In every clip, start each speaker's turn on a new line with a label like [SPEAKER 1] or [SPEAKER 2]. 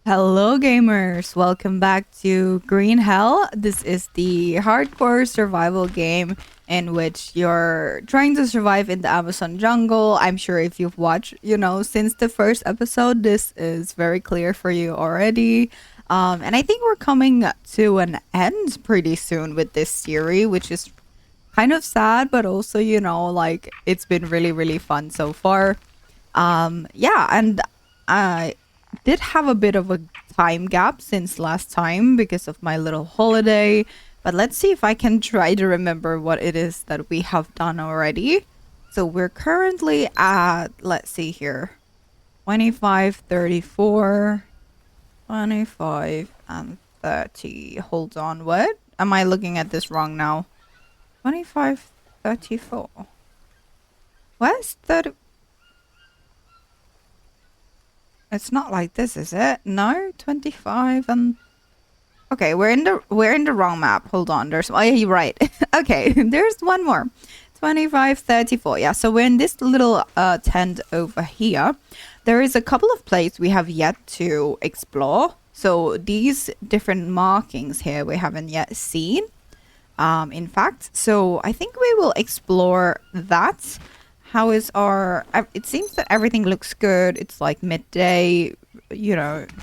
[SPEAKER 1] Hello, gamers! Welcome back to Greenhell. This is the hardcore survival game in which you're trying to survive in the Amazon jungle. I'm sure if you've watched, since the first episode, this is very clear for you already. And I think we're coming to an end pretty soon with this series, which is kind of sad, but also, like it's been really, really fun so far. Yeah, and I did have a bit of a time gap since last time because of my little holiday, but let's see if I can try to remember what it is that we have done already. So we're currently at, let's see here, 25, 34, 25, and 30. Hold on, what? Am I looking at this wrong now? 25, 34. Where's 30? It's not like this, is it? No, 25 and okay, we're in the wrong map. Hold on, there's oh yeah, you're right. Okay, there's one more. 25, 34. Yeah, so we're in this little tent over here. There is a couple of places we have yet to explore. So these different markings here we haven't yet seen. In fact, so I think we will explore that. How is our... It seems that everything looks good. It's like midday,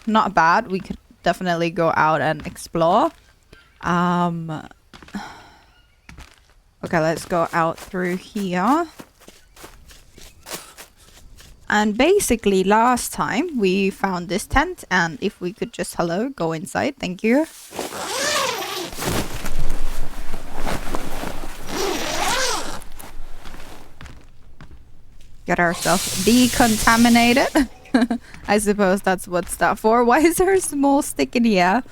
[SPEAKER 1] not bad. We could definitely go out and explore. Okay, let's go out through here. And basically, last time we found this tent. And if we could just, go inside. Thank you. Get ourselves decontaminated. I suppose that's what's that for. Why is there a small stick in here?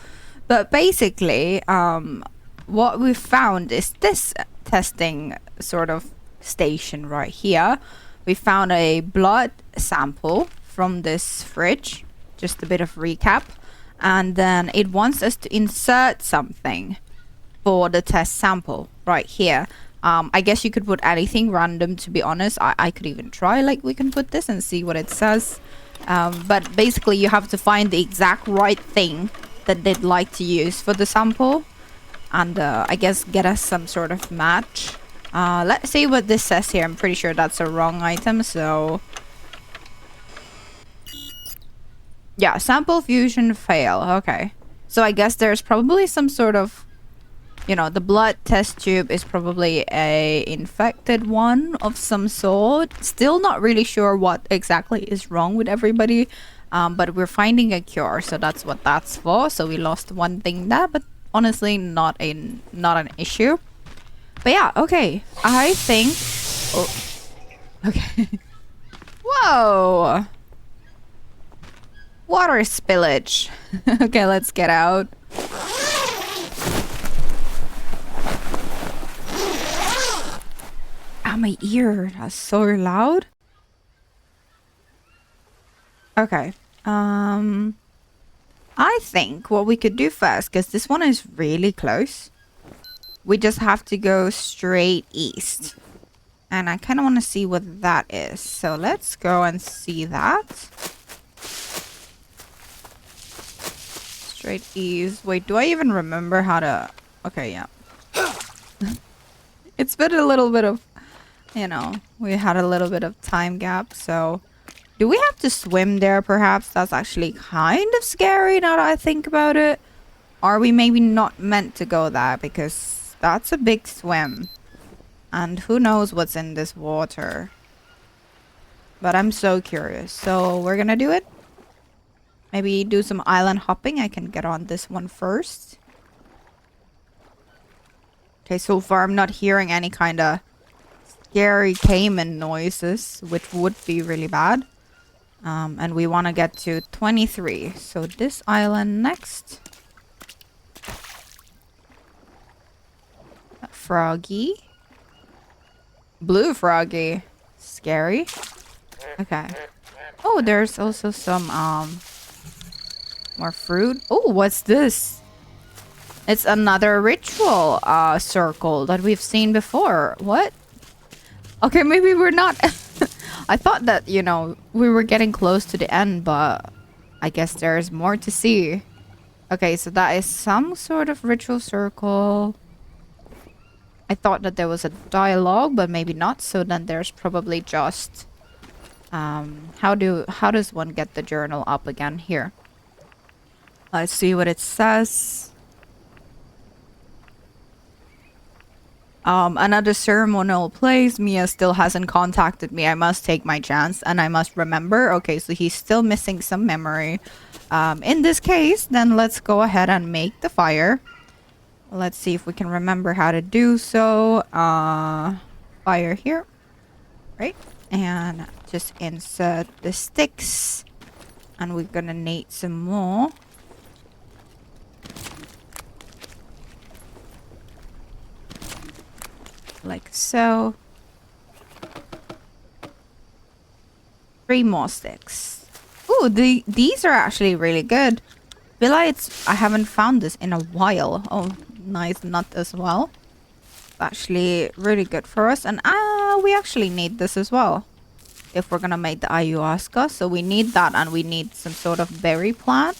[SPEAKER 1] But basically, what we found is this testing sort of station right here. We found a blood sample from this fridge. Just a bit of recap. And then it wants us to insert something for the test sample right here. I guess you could put anything random, to be honest. I could even try, like, we can put this and see what it says. But basically, you have to find the exact right thing that they'd like to use for the sample. And I guess get us some sort of match. Let's see what this says here. I'm pretty sure that's a wrong item, so... Yeah, sample fusion fail. Okay. So I guess there's probably some sort of... the blood test tube is probably a infected one of some sort. Still not really sure what exactly is wrong with everybody. But we're finding a cure, so that's what that's for. So we lost one thing there, but honestly not an issue. But yeah, okay. I think... Oh. Okay. Whoa! Water spillage. Okay, let's get out. My ear, that's so loud. Okay. I think what we could do first, because this one is really close, we just have to go straight east. And I kind of want to see what that is. So let's go and see that. Straight east. Wait, do I even remember how to... Okay, yeah. It's been a little bit of... we had a little bit of time gap, so... Do we have to swim there, perhaps? That's actually kind of scary now that I think about it. Are we maybe not meant to go there? Because that's a big swim. And who knows what's in this water. But I'm so curious. So, we're gonna do it. Maybe do some island hopping. I can get on this one first. Okay, so far I'm not hearing any kind of... scary caiman noises, which would be really bad. And we want to get to 23. So this island next. A froggy. Blue froggy. Scary. Okay. Oh, there's also some more fruit. Oh, what's this? It's another ritual circle that we've seen before. What? Okay, maybe we're not... I thought that, we were getting close to the end, but I guess there's more to see. Okay, so that is some sort of ritual circle. I thought that there was a dialogue, but maybe not. So then there's probably just how does one get the journal up again here? Let's see what it says. Another ceremonial place. Mia still hasn't contacted me. I must take my chance and I must remember. Okay, so he's still missing some memory. In this case, then let's go ahead and make the fire. Let's see if we can remember how to do so. Fire here. Right? And just insert the sticks. And we're gonna need some more. Like so. 3 more sticks. Ooh, these are actually really good. Feel like I haven't found this in a while. Oh, nice nut as well. Actually really good for us. And we actually need this as well. If we're gonna make the ayahuasca. So we need that and we need some sort of berry plant.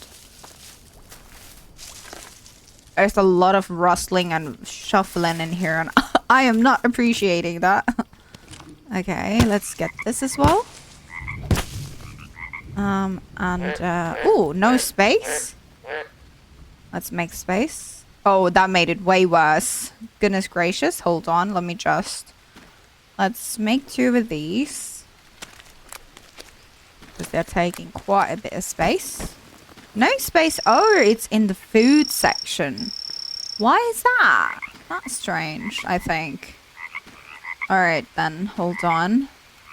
[SPEAKER 1] There's a lot of rustling and shuffling in here and I am not appreciating that. Okay, let's get this as well. Ooh, no space. Let's make space. Oh, that made it way worse. Goodness gracious. Hold on. Let's make 2 of these. Because they're taking quite a bit of space. No space. Oh, it's in the food section. Why is that? That's strange, I think. Alright then. Hold on.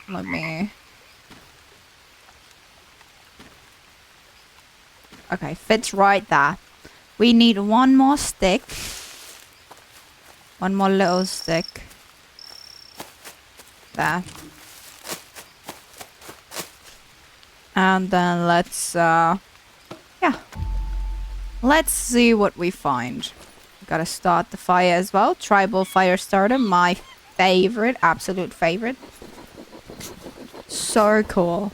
[SPEAKER 1] Let me... Okay, fits right there. We need 1 more stick. 1 more little stick. There. And then let's, yeah. Let's see what we find. Gotta start the fire as well. Tribal fire starter, my favorite, absolute favorite. So cool.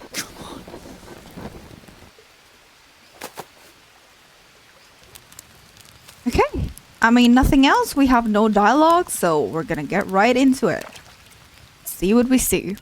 [SPEAKER 1] Okay. I mean, nothing else. We have no dialogue, so we're gonna get right into it. See what we see.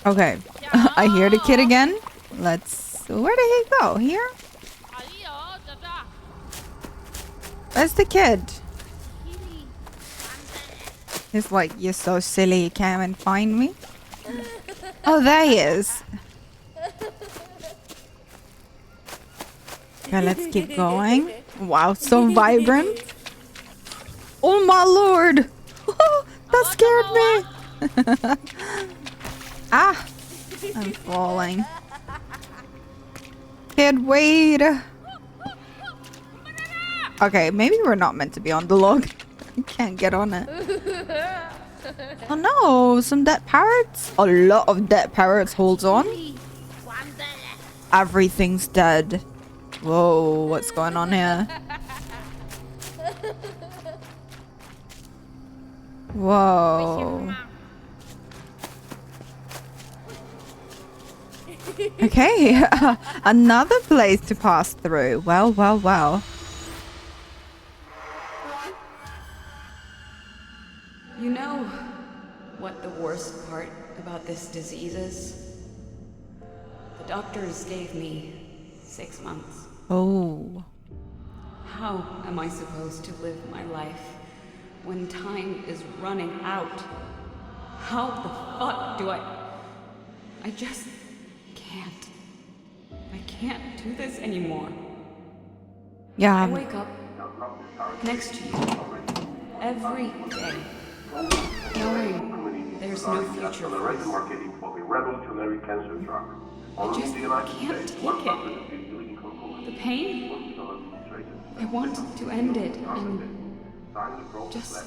[SPEAKER 1] Okay, I hear the kid again. Where did he go? Here? Where's the kid? He's like, you're so silly, you can't even find me. Oh, there he is. Okay, let's keep going. Wow, so vibrant. Oh my lord! That scared me! Ah! I'm falling. Kid, wait! Okay, maybe we're not meant to be on the log. I can't get on it. Oh no, some dead parrots? A lot of dead parrots, hold on. Everything's dead. Whoa, what's going on here? Whoa. Okay, another place to pass through. Well, well, well.
[SPEAKER 2] You know what the worst part about this disease is? The doctors gave me 6 months.
[SPEAKER 1] Oh.
[SPEAKER 2] How am I supposed to live my life when time is running out? How the fuck do I just can't. I can't do this anymore.
[SPEAKER 1] Yeah.
[SPEAKER 2] I wake up next to you every day, knowing there's no future for us. I just can't take it. The pain? I want to end it, and Just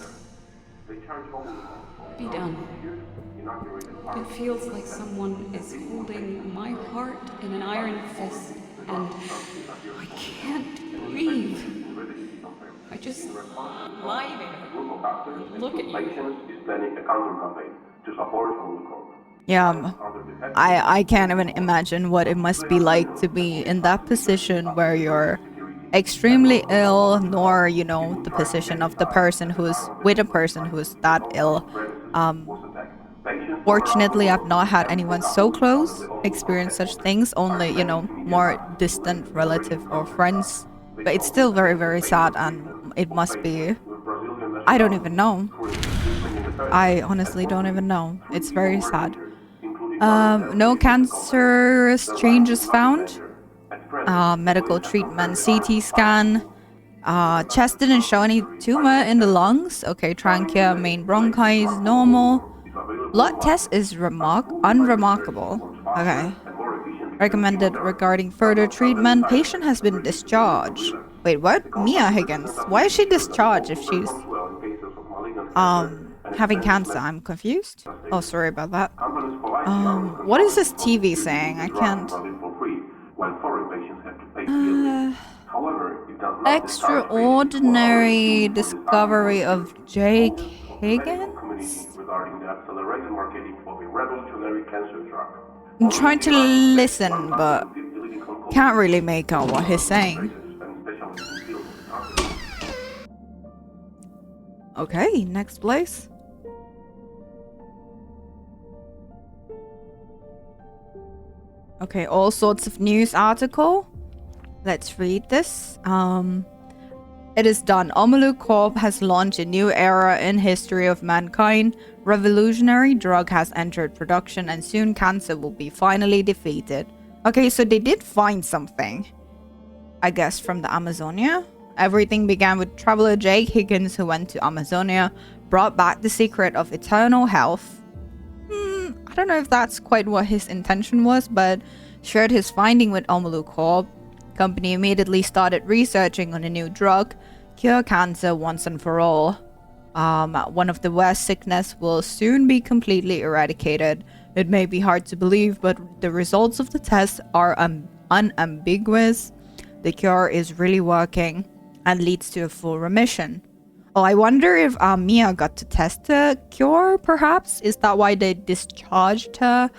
[SPEAKER 2] be done. It feels like someone is holding my heart in an iron fist, and I can't breathe. I just lie there and look at you.
[SPEAKER 1] Yeah, I can't even imagine what it must be like to be in that position where you're extremely ill, nor, you know, the position of the person who's with a person who's that ill. Fortunately, I've not had anyone so close experience such things, only, you know, more distant relative or friends. But it's still very, very sad, and it must be. I don't even know. I honestly don't even know. It's very sad. No cancerous changes found. Medical treatment, CT scan. Chest didn't show any tumor in the lungs. Okay, trachea, main bronchi is normal. Blood test is unremarkable. Okay. Recommended regarding further treatment. Patient has been discharged. Wait, what? Mia Higgins. Why is she discharged if she's having cancer? I'm confused. Oh, sorry about that. What is this TV saying? I can't. Extraordinary discovery of Jake Higgins? I'm trying to listen, but can't really make out what he's saying. Okay, next place. Okay, all sorts of news article. Let's read this. It is done. Omalu Corp has launched a new era in history of mankind. Revolutionary drug has entered production, and soon cancer will be finally defeated. Okay, so they did find something, I guess, from the Amazonia. Everything began with traveler Jake Higgins, who went to Amazonia, brought back the secret of eternal health. I don't know if that's quite what his intention was, but shared his finding with Omalu Corp. Company immediately started researching on a new drug, cure cancer once and for all. One of the worst sickness will soon be completely eradicated. It may be hard to believe, but the results of the test are unambiguous. The cure is really working and leads to a full remission. Oh, I wonder if Mia got to test the cure, perhaps? Is that why they discharged her?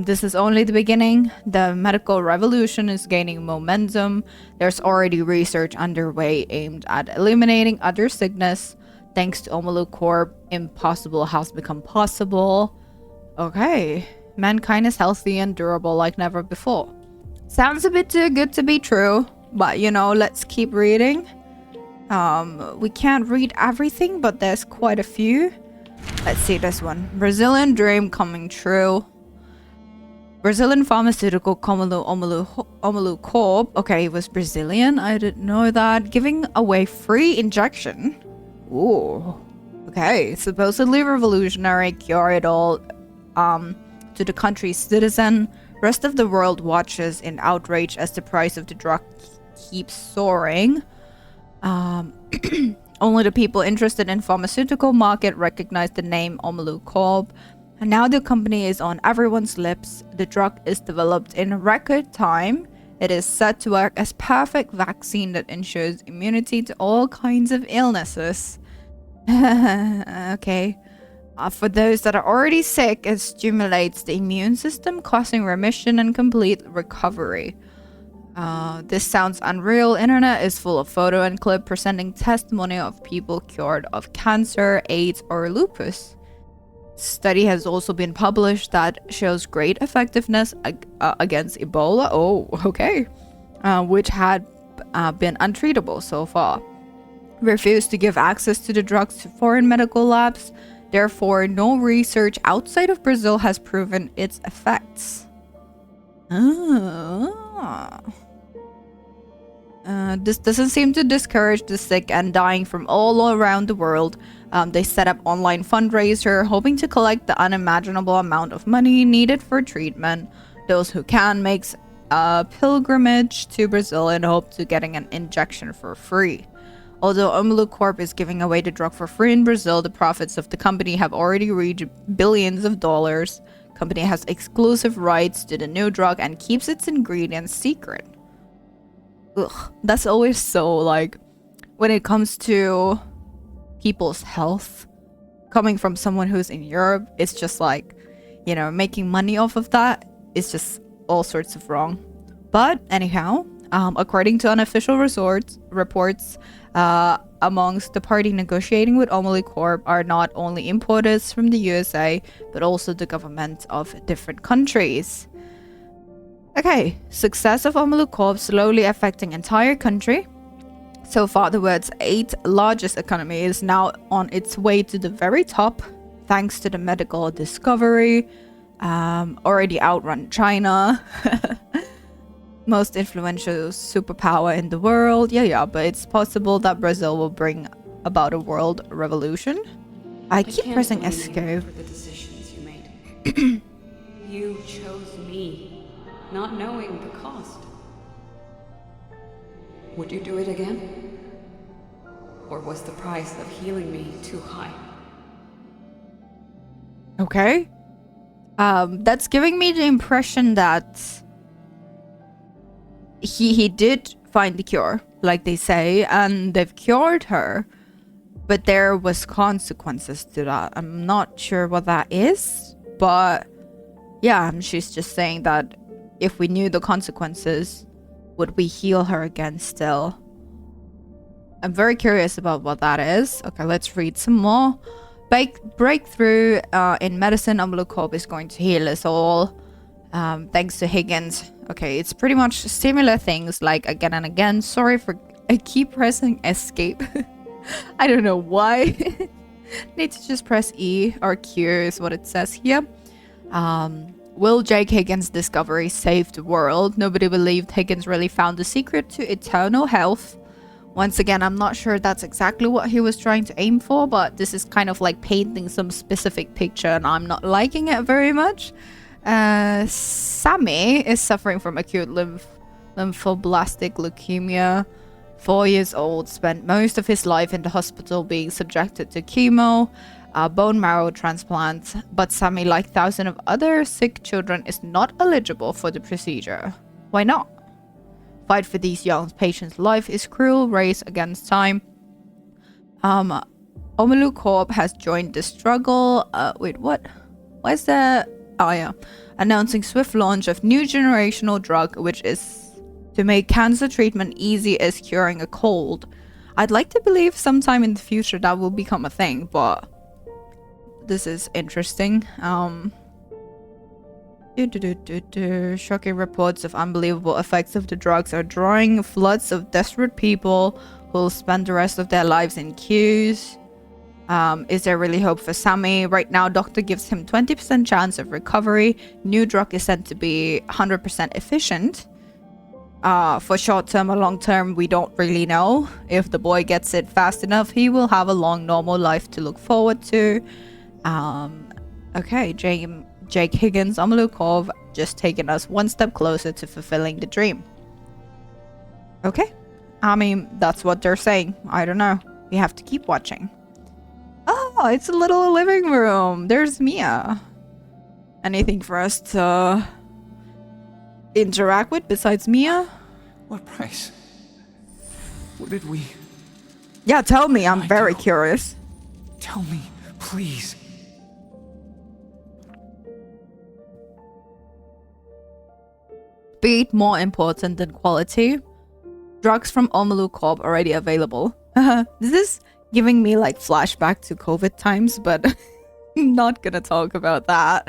[SPEAKER 1] This is only the beginning. The medical revolution is gaining momentum. There's already research underway aimed at eliminating other sickness. Thanks to Omalu Corp, impossible has become possible. Okay. Mankind is healthy and durable like never before. Sounds a bit too good to be true, but you know, let's keep reading. We can't read everything, but there's quite a few. Let's see this one. Brazilian dream coming true. Brazilian pharmaceutical Omalu Corp. Okay, it was Brazilian. I didn't know that. Giving away free injection. Ooh. Okay, supposedly revolutionary, cure it all to the country's citizen. Rest of the world watches in outrage as the price of the drug keeps soaring. Only the people interested in pharmaceutical market recognize the name Omalu Corp. And now the company is on everyone's lips. The drug is developed in record time. It is said to work as perfect vaccine that ensures immunity to all kinds of illnesses. Okay. For those that are already sick, it stimulates the immune system, causing remission and complete recovery. This sounds unreal. Internet is full of photo and clip presenting testimony of people cured of cancer, AIDS, or lupus. Study has also been published that shows great effectiveness against Ebola. Oh, okay. Which had been untreatable so far. Refused to give access to the drugs to foreign medical labs. Therefore, no research outside of Brazil has proven its effects. This doesn't seem to discourage the sick and dying from all around the world. They set up online fundraiser, hoping to collect the unimaginable amount of money needed for treatment. Those who can makes a pilgrimage to Brazil in hope to getting an injection for free. Although Omelu Corp is giving away the drug for free in Brazil, the profits of the company have already reached billions of dollars. Company has exclusive rights to the new drug and keeps its ingredients secret. Ugh, that's always so, like, when it comes to people's health, coming from someone who's in Europe, it's just like, you know, making money off of that is just all sorts of wrong. But anyhow, according to unofficial reports, amongst the party negotiating with Omeli Corp are not only importers from the USA, but also the government of different countries. Okay, success of Omelu Corp slowly affecting entire country. So far, the world's 8th largest economy is now on its way to the very top, thanks to the medical discovery. Already outrun China. Most influential superpower in the world. Yeah, but it's possible that Brazil will bring about a world revolution. I keep pressing escape.
[SPEAKER 2] For the decisions you made. You chose me, not knowing the cost. Would you do it again? Or was the price of healing me too high?
[SPEAKER 1] Okay. That's giving me the impression that he did find the cure, like they say, and they've cured her, but there was consequences to that. I'm not sure what that is, but yeah, she's just saying that if we knew the consequences, would we heal her again still? I'm very curious about what that is. Okay, let's read some more. Breakthrough in medicine, Omelu Corp is going to heal us all. Thanks to Higgins. Okay, it's pretty much similar things like again and again. Sorry for I keep pressing escape. I don't know why. Need to just press E or Q is what it says here. Will Jake Higgins' discovery save the world? Nobody believed Higgins really found the secret to eternal health. Once again, I'm not sure that's exactly what he was trying to aim for, but this is kind of like painting some specific picture and I'm not liking it very much. Sammy is suffering from acute lymphoblastic leukemia. 4 years old, spent most of his life in the hospital being subjected to chemo, bone marrow transplant, but Sammy, like thousands of other sick children, is not eligible for the procedure. Why not? Fight for these young patients' life is cruel race against time. Omelu Corp has joined the struggle. Wait, what? Why is that? Oh yeah, announcing swift launch of new generational drug, which is to make cancer treatment easy as curing a cold. I'd like to believe sometime in the future that will become a thing, but this is interesting. Shocking reports of unbelievable effects of the drugs are drawing floods of desperate people who will spend the rest of their lives in queues. Is there really hope for Sammy? Right now, doctor gives him 20% chance of recovery. New drug is said to be 100% efficient. For short term or long term, we don't really know. If the boy gets it fast enough, he will have a long, normal life to look forward to. Okay, Jake Higgins, Omelu Corp, just taking us one step closer to fulfilling the dream. Okay. I mean, that's what they're saying. I don't know. We have to keep watching. Oh, it's a little living room. There's Mia. Anything for us to interact with besides Mia?
[SPEAKER 3] What price? What did we...
[SPEAKER 1] Yeah, tell me. I'm very curious.
[SPEAKER 3] Tell me, please.
[SPEAKER 1] Speed more important than quality. Drugs from Omelu Corp already available. This is giving me like flashback to COVID times, but I'm not gonna talk about that.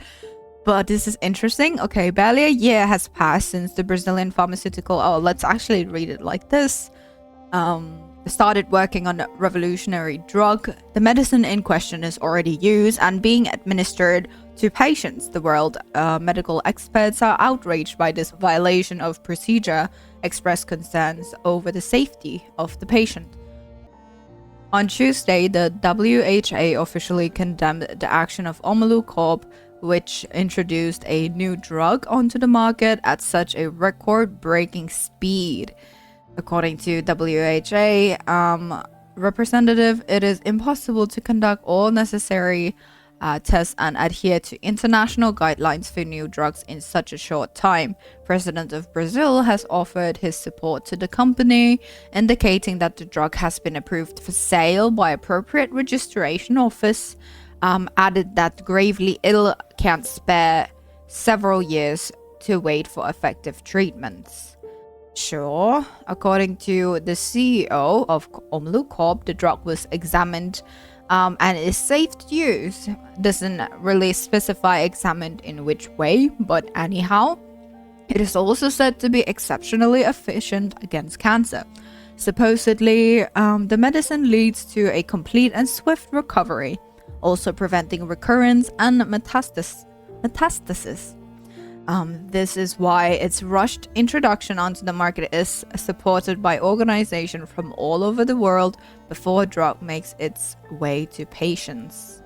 [SPEAKER 1] But this is interesting. Okay, barely a year has passed since the Brazilian pharmaceutical... Oh, let's actually read it like this. Started working on a revolutionary drug. The medicine in question is already used and being administered to patients. The world medical experts are outraged by this violation of procedure, express concerns over the safety of the patient. On Tuesday, the WHO officially condemned the action of Omelu Corp, which introduced a new drug onto the market at such a record-breaking speed. According to WHO, representative, it is impossible to conduct all necessary tests and adhere to international guidelines for new drugs in such a short time. President of Brazil has offered his support to the company, indicating that the drug has been approved for sale by appropriate registration office. Added that gravely ill can't spare several years to wait for effective treatments. Sure. According to the CEO of Omlu Corp, the drug was examined and is safe to use. Doesn't really specify examined in which way, but anyhow, it is also said to be exceptionally efficient against cancer. Supposedly, the medicine leads to a complete and swift recovery, also preventing recurrence and metastasis. This is why its rushed introduction onto the market is supported by organizations from all over the world before a drug makes its way to patients.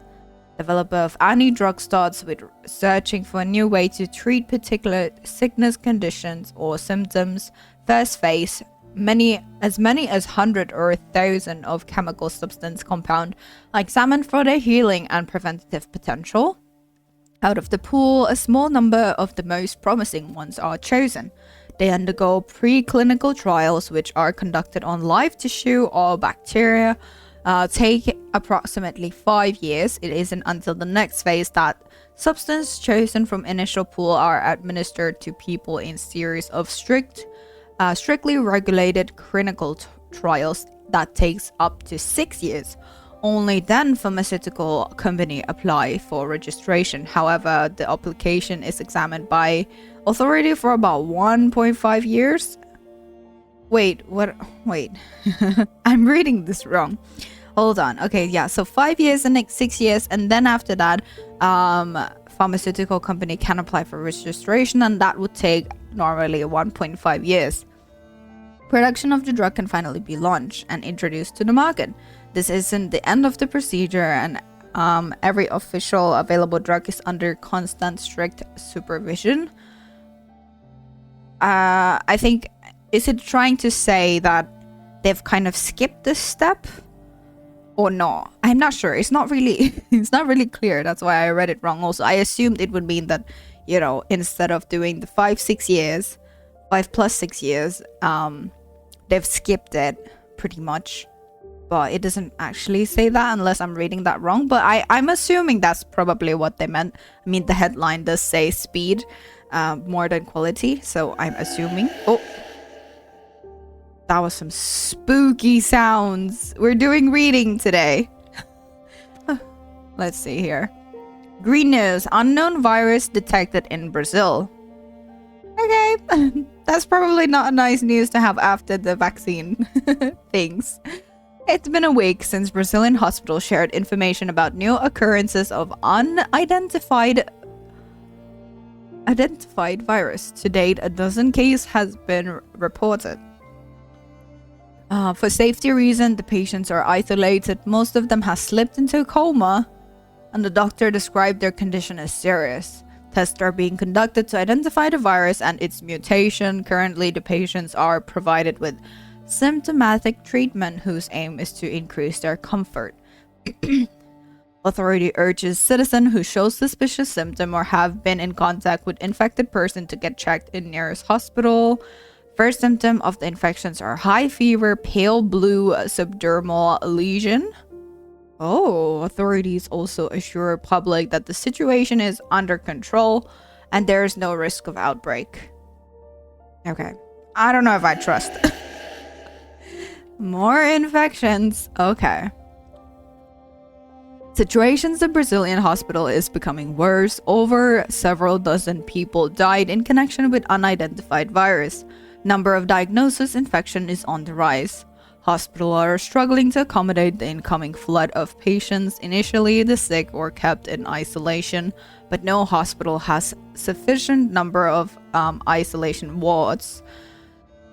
[SPEAKER 1] Developer of any drug starts with searching for a new way to treat particular sickness conditions or symptoms. First face many as 100 or 1,000 of chemical substance compound are examined for their healing and preventative potential. Out of the pool, a small number of the most promising ones are chosen. They undergo preclinical trials, which are conducted on live tissue or bacteria. Take approximately 5 years. It isn't until the next phase that substances chosen from initial pool are administered to people in series of strictly regulated clinical trials that takes up to 6 years. Only then pharmaceutical company apply for registration. However, the application is examined by authority for about 1.5 years. Wait, what? Wait, I'm reading this wrong. Hold on. Okay, yeah. So 5 years and 6 years, and then after that, pharmaceutical company can apply for registration, and that would take normally 1.5 years. Production of the drug can finally be launched and introduced to the market. This isn't the end of the procedure, and every official available drug is under constant strict supervision. I think, is it trying to say that they've kind of skipped this step or not? I'm not sure. It's not really it's not really clear. That's why I read it wrong. Also, I assumed it would mean that, you know, instead of doing the 5 plus 6 years, they've skipped it pretty much. But it doesn't actually say that unless I'm reading that wrong. But I'm assuming that's probably what they meant. I mean, the headline does say speed more than quality, so I'm assuming. Oh, that was some spooky sounds. We're doing reading today. Let's see here. Green news: unknown virus detected in Brazil. Okay, that's probably not a nice news to have after the vaccine things. It's been a week since Brazilian hospitals shared information about new occurrences of unidentified virus. To date, a dozen cases has been reported. For safety reasons, the patients are isolated. Most of them have slipped into a coma, and the doctor described their condition as serious. Tests are being conducted to identify the virus and its mutation. Currently, the patients are provided with symptomatic treatment whose aim is to increase their comfort. Authority urges citizens who show suspicious symptom or have been in contact with infected person to get checked in nearest hospital. First symptom of the infections are high fever, pale blue subdermal lesion. Oh, authorities also assure public that the situation is under control and there is no risk of outbreak. Okay, I don't know if I trust. More infections. Okay. Situations in Brazilian hospital is becoming worse. Over several dozen people died in connection with unidentified virus. Number of diagnosis infection is on the rise. Hospitals are struggling to accommodate the incoming flood of patients. Initially, the sick were kept in isolation, but no hospital has sufficient number of isolation wards.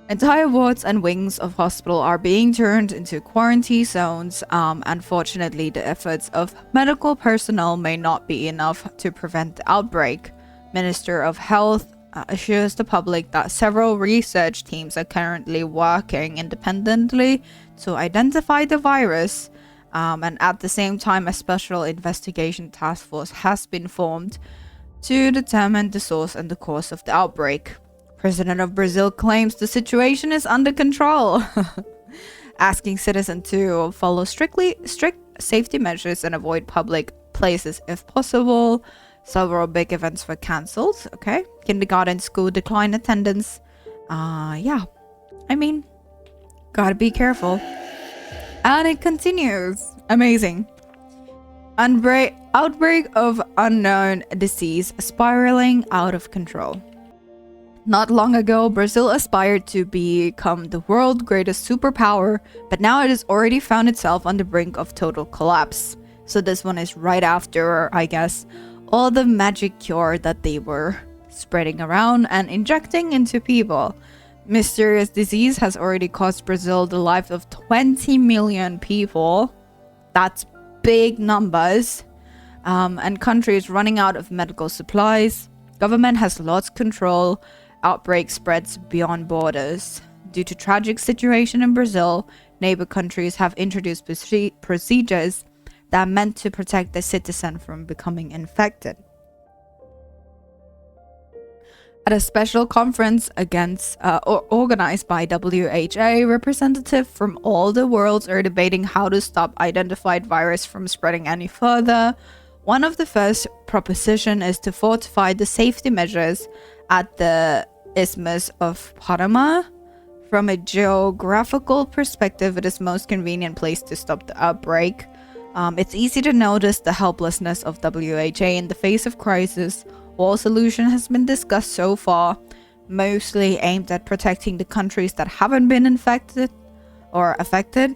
[SPEAKER 1] Entire wards and wings of hospital are being turned into quarantine zones. Unfortunately, the efforts of medical personnel may not be enough to prevent the outbreak. Minister of Health assures the public that several research teams are currently working independently to identify the virus, and at the same time, a special investigation task force has been formed to determine the source and the cause of the outbreak. President of Brazil claims the situation is under control, asking citizens to follow strict safety measures and avoid public places if possible. Several big events were cancelled. Okay. Kindergarten school declined attendance. Yeah. I mean, gotta be careful. And it continues. Amazing. Outbreak of unknown disease spiraling out of control. Not long ago, Brazil aspired to become the world's greatest superpower, but now it has already found itself on the brink of total collapse. So this one is right after, I guess, all the magic cure that they were spreading around and injecting into people. Mysterious disease has already cost Brazil the lives of 20 million people. That's big numbers. And countries running out of medical supplies. Government has lost control. Outbreak spreads beyond borders. Due to tragic situation in Brazil, neighbor countries have introduced procedures that are meant to protect the citizen from becoming infected. At a special conference organized by WHO, representatives from all the world are debating how to stop identified virus from spreading any further. One of the first propositions is to fortify the safety measures at the Isthmus of Panama. From a geographical perspective, it is the most convenient place to stop the outbreak. It's easy to notice the helplessness of WHO in the face of crisis. All solution has been discussed so far, mostly aimed at protecting the countries that haven't been infected or affected,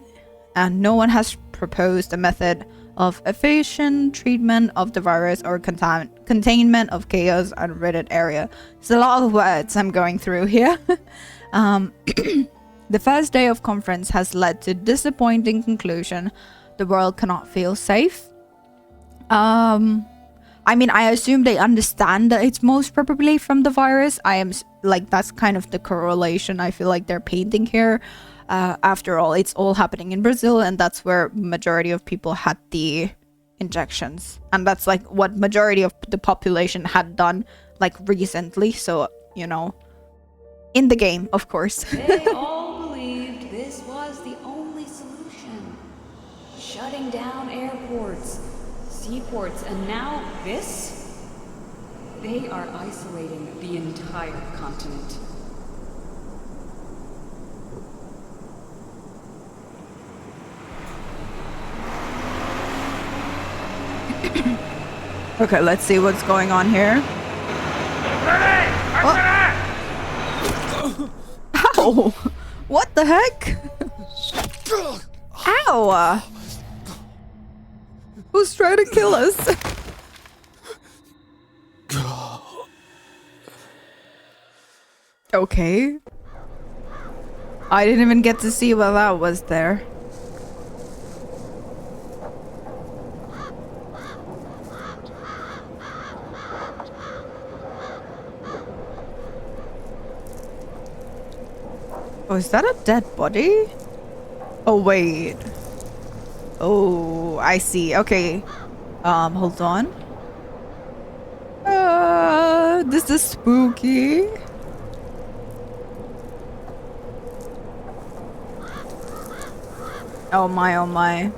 [SPEAKER 1] and no one has proposed a method of efficient treatment of the virus or containment of chaos unriddled area. It's a lot of words I'm going through here. The first day of conference has led to disappointing conclusion. The world cannot feel safe. I mean, I assume they understand that it's most probably from the virus. That's kind of the correlation I feel like they're painting here. After all, it's all happening in Brazil, and that's where majority of people had the injections. And that's like what majority of the population had done like recently. So, you know, in the game, of course.
[SPEAKER 2] They all believed this was the only solution. Shutting down airports, seaports, and now this? They are isolating the entire continent.
[SPEAKER 1] Okay, let's see what's going on here. Ow! What the heck? Ow! Who's trying to kill us? Okay. I didn't even get to see what that was there. Oh, is that a dead body? Oh, wait. Oh, I see. Okay. Hold on. This is spooky. Oh my, oh my.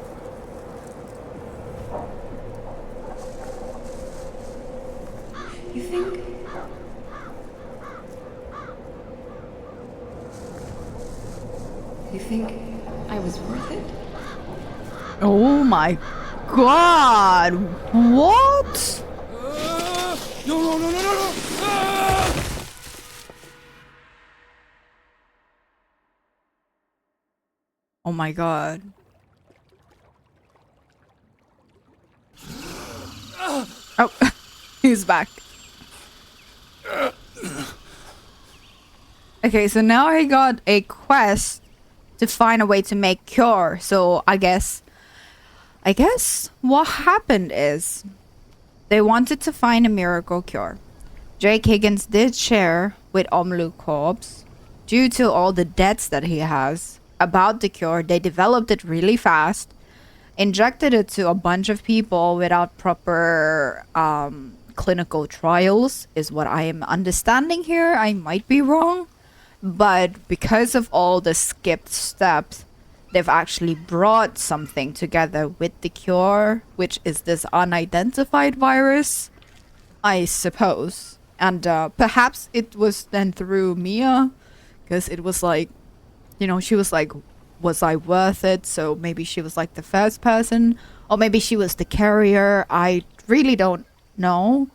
[SPEAKER 2] You think? You think I was worth it?
[SPEAKER 1] Oh my god. What?
[SPEAKER 3] No.
[SPEAKER 1] Oh my god. Oh, he's back. Okay, so now I got a quest to find a way to make cure. So I guess what happened is they wanted to find a miracle cure. Jake Higgins did share with Omlu Corps, due to all the debts that he has about the cure. They developed it really fast, injected it to a bunch of people without proper clinical trials, is what I am understanding here. I might be wrong, but because of all the skipped steps, they've actually brought something together with the cure, which is this unidentified virus, I suppose. And perhaps it was then through Mia, because it was like, you know, she was like, was I worth it? So maybe she was like the first person, or maybe she was the carrier. I really don't know.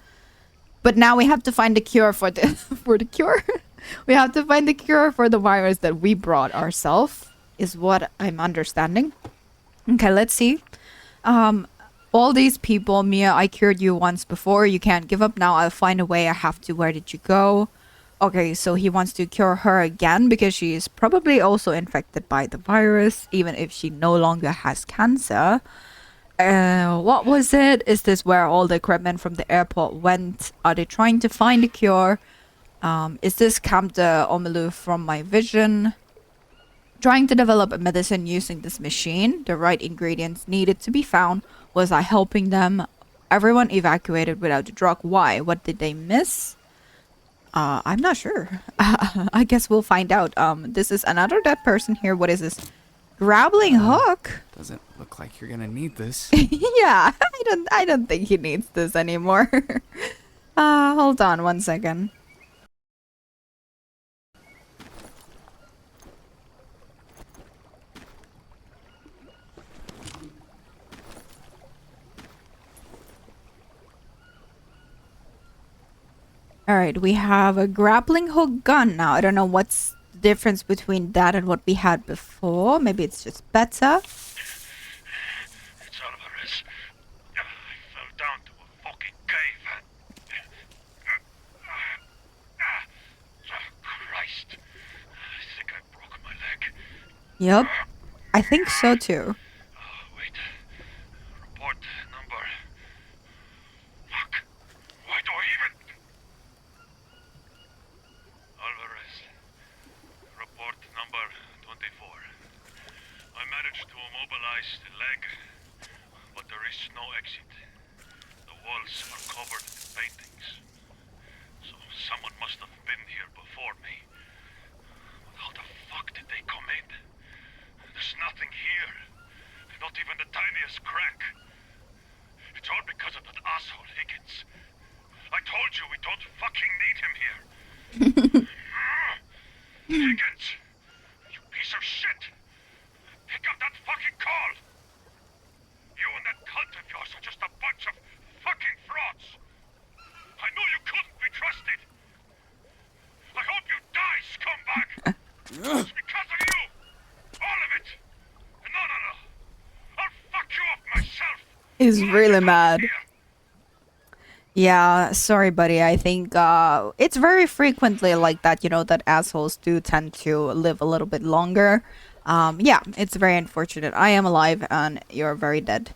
[SPEAKER 1] But now we have to find the cure for the for the cure. We have to find the cure for the virus that we brought ourselves, is what I'm understanding. Okay, let's see. All these people, Mia, I cured you once before. You can't give up now. I'll find a way. I have to. Where did you go? Okay, so he wants to cure her again because she is probably also infected by the virus, even if she no longer has cancer. What was it? Is this where all the crewmen from the airport went? Are they trying to find a cure? Is this Camp de Omelu from my vision? Trying to develop a medicine using this machine. The right ingredients needed to be found. Was I helping them? Everyone evacuated without the drug. Why? What did they miss? I'm not sure. I guess we'll find out. This is another dead person here. What is this? Grappling hook?
[SPEAKER 3] Doesn't look like you're gonna need this.
[SPEAKER 1] Yeah, I don't think he needs this anymore. Hold on one second. Alright, we have a grappling hook gun now. I don't know what's the difference between that and what we had before. Maybe it's just better.
[SPEAKER 4] It's Alvarez. I fell down to a fucking cave. Christ. I think I broke my leg.
[SPEAKER 1] Yep, I think so too.
[SPEAKER 4] Wait. Report number. Fuck. Why do I even... Alvarez. Report number 24. I managed to immobilize the leg, but there is no exit. The walls are covered in paintings. So someone must have been here before me. But how the fuck did they come in? There's nothing here. Not even the tiniest crack. It's all because of that asshole Higgins. I told you we don't fucking need him here. Higgins! You piece of shit! Pick up that fucking call! You and that cult of yours are just a bunch of fucking frauds! I knew you couldn't be trusted! I hope you die, scumbag! It's because of you! All of it! No! I'll fuck you up myself!
[SPEAKER 1] He's really mad.
[SPEAKER 4] Here.
[SPEAKER 1] Yeah, sorry, buddy. I think it's very frequently like that, you know, that assholes do tend to live a little bit longer. Yeah, it's very unfortunate. I am alive and you're very dead.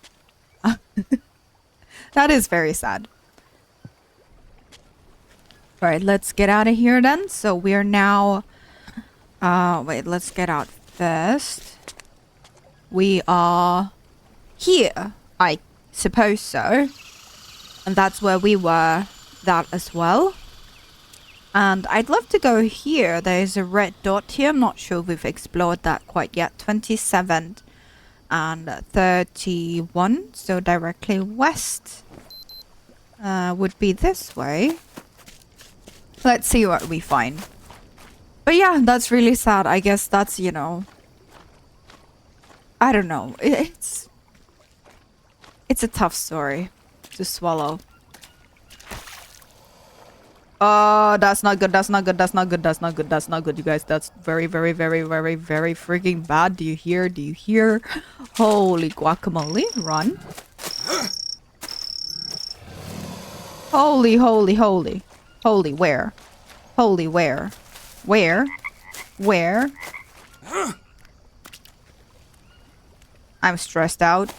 [SPEAKER 1] That is very sad. Alright, let's get out of here then. So we're now... wait, let's get out first. We are here, I suppose so. And that's where we were, that as well. And I'd love to go here. There's a red dot here. I'm not sure if we've explored that quite yet. 27 and 31. So directly west would be this way. Let's see what we find. But yeah, that's really sad. I guess that's, you know... I don't know. It's a tough story to swallow. Oh, that's not good. That's not good. That's not good. That's not good. That's not good, you guys. That's very, very, very, very, very freaking bad. Do you hear? Do you hear? Holy guacamole. Run. Holy, holy, holy. Holy, where? Holy, where? Where? Where? I'm stressed out.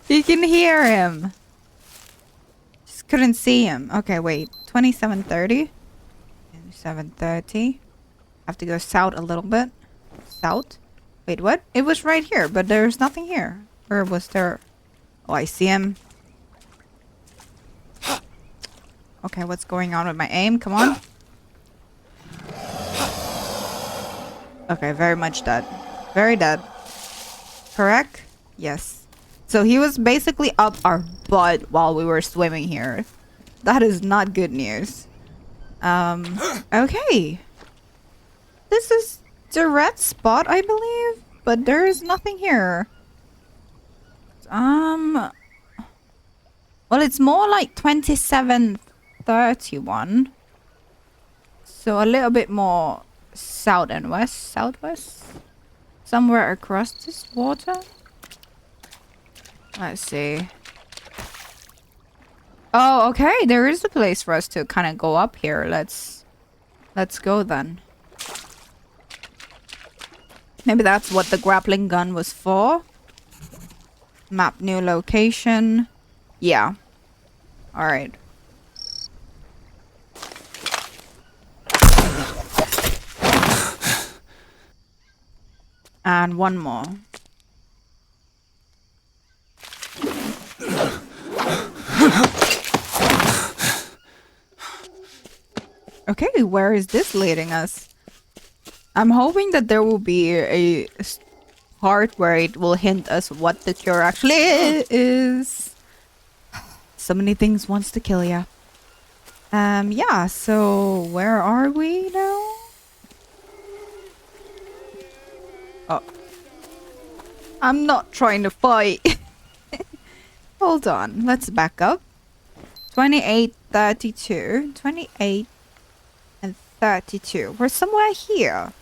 [SPEAKER 1] You can hear him. couldn't see him. Okay, wait. 2730. 2730. Have to go south a little bit. South? Wait, what? It was right here, but there's nothing here. Or was there? Oh, I see him. Okay, what's going on with my aim? Come on. Okay, very much dead. Very dead. Correct? Yes. So he was basically up our butt while we were swimming here. That is not good news. Okay. This is the red spot, I believe. But there is nothing here. Well, it's more like 2731. So a little bit more south and west. Southwest? Somewhere across this water? Let's see. Oh, okay. There is a place for us to kind of go up here. Let's go then. Maybe that's what the grappling gun was for. Map new location. Yeah. Alright. And one more. Okay, where is this leading us? I'm hoping that there will be a part where it will hint us what the cure actually is. So many things wants to kill ya. Yeah, so where are we now? Oh. I'm not trying to fight. Hold on, let's back up. 2832. 28 and 32. We're somewhere here.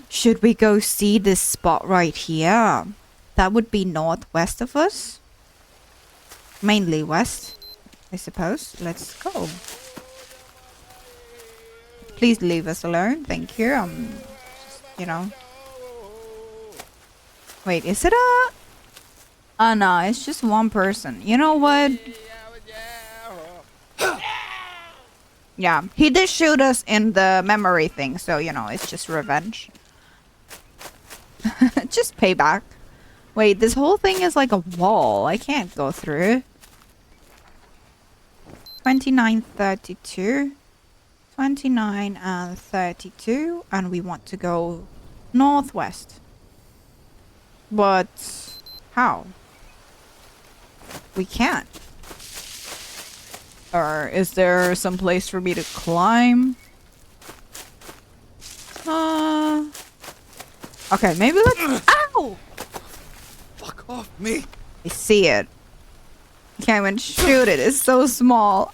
[SPEAKER 1] Should we go see this spot right here? That would be northwest of us. Mainly west, I suppose. Let's go. Please leave us alone. Thank you. Just, you know. Wait, is it a... Oh no, it's just one person. You know what? Yeah, he did shoot us in the memory thing, so, you know, it's just revenge. Just payback. Wait, this whole thing is like a wall. I can't go through. 2932. 29 and 32. And we want to go northwest. But how? We can't. Or is there some place for me to climb? Okay, maybe let's... Ow!
[SPEAKER 3] Fuck off me!
[SPEAKER 1] I see it. Can't even shoot it. It's so small.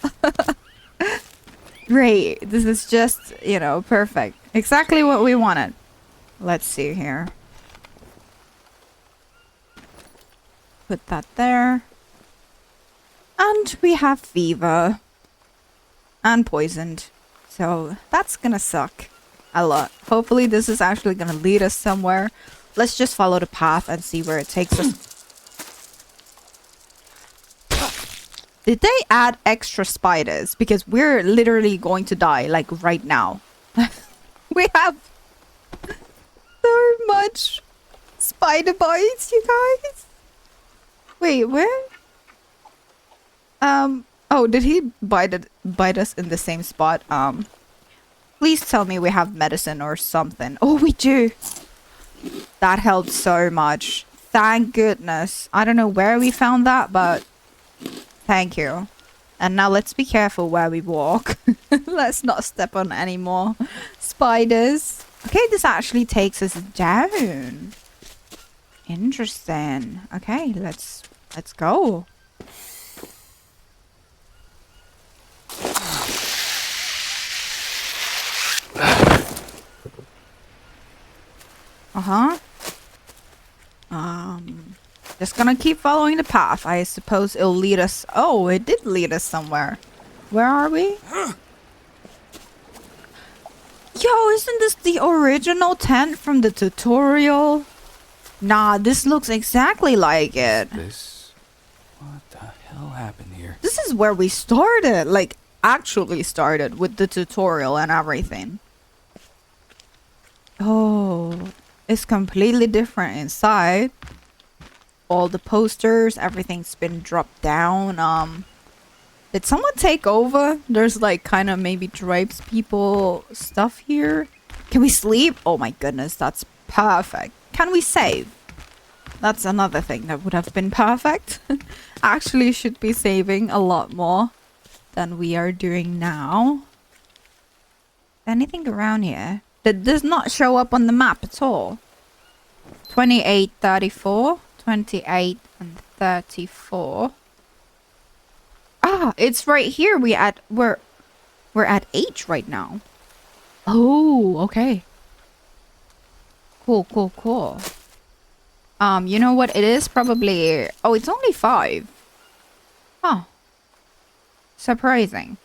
[SPEAKER 1] Great. This is just, you know, perfect. Exactly what we wanted. Let's see here. Put that there. And we have fever. And poisoned. So that's gonna suck a lot. Hopefully this is actually gonna lead us somewhere. Let's just follow the path and see where it takes us. Did they add extra spiders? Because we're literally going to die, like, right now. We have so much spider bites, you guys. Wait, where? Oh, did he bite us in the same spot? Please tell me we have medicine or something. Oh, we do. That helped so much. Thank goodness. I don't know where we found that, but thank you. And now let's be careful where we walk. Let's not step on any more spiders. Okay, this actually takes us down. Interesting. Okay, let's go. Uh-huh. Just gonna keep following the path. I suppose it'll lead us... Oh, it did lead us somewhere. Where are we? Yo, isn't this the original tent from the tutorial? Nah, this looks exactly like it.
[SPEAKER 3] This? What the hell happened here?
[SPEAKER 1] This is where we started, like actually started with the tutorial and everything. Oh, it's completely different inside. All the posters, everything's been dropped down. Did someone take over? There's like kind of maybe drapes people stuff here. Can we sleep? Oh my goodness, that's perfect. Can we save? That's another thing that would have been perfect. Actually should be saving a lot more than we are doing now. Anything around here that does not show up on the map at all? 28, 34, 28 and 34. Ah, it's right here. We're at H right now. Oh, okay. Cool. You know what? It is probably... Oh, it's only 5. Huh. Surprising.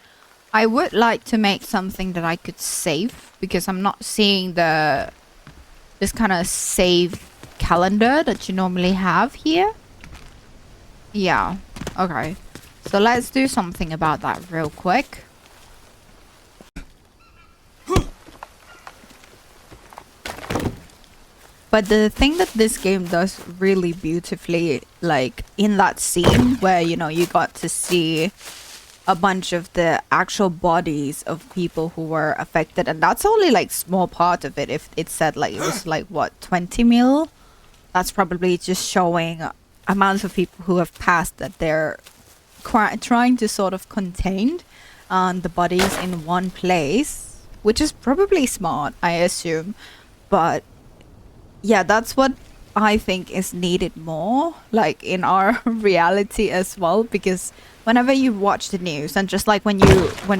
[SPEAKER 1] I would like to make something that I could save, because I'm not seeing this kind of save calendar that you normally have here. Yeah. Okay. So let's do something about that real quick. But the thing that this game does really beautifully, like in that scene where, you know, you got to see a bunch of the actual bodies of people who were affected, and that's only like small part of it. If it said like it was like what, 20 mil, that's probably just showing amounts of people who have passed that they're trying to sort of contain the bodies in one place, which is probably smart, I assume. But yeah, that's what I think is needed more, like in our reality as well, because whenever you watch the news, and just like when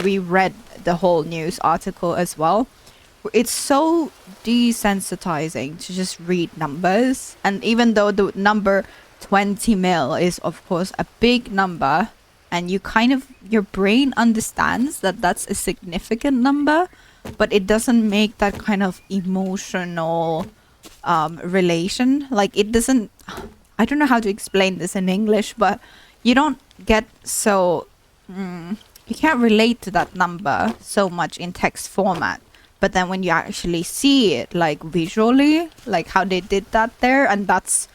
[SPEAKER 1] we read the whole news article as well, it's so desensitizing to just read numbers. And even though the number 20 mil is of course a big number, and you kind of, your brain understands that that's a significant number, but it doesn't make that kind of emotional relation. Like it doesn't, I don't know how to explain this in English, but you don't get so you can't relate to that number so much in text format. But then when you actually see it like visually, like how they did that there, and that's,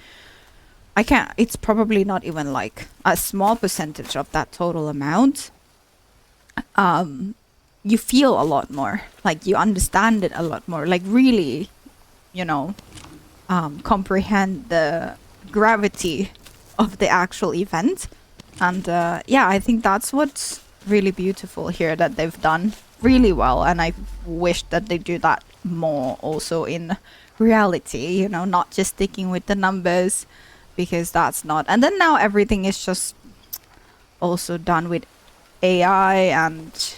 [SPEAKER 1] I can't, it's probably not even like a small percentage of that total amount. You feel a lot more, like you understand it a lot more, like really, you know, comprehend the gravity of the actual event. And yeah, I think that's what's really beautiful here, that they've done really well. And I wish that they do that more also in reality, you know, not just sticking with the numbers, because that's not. And then now everything is just also done with AI and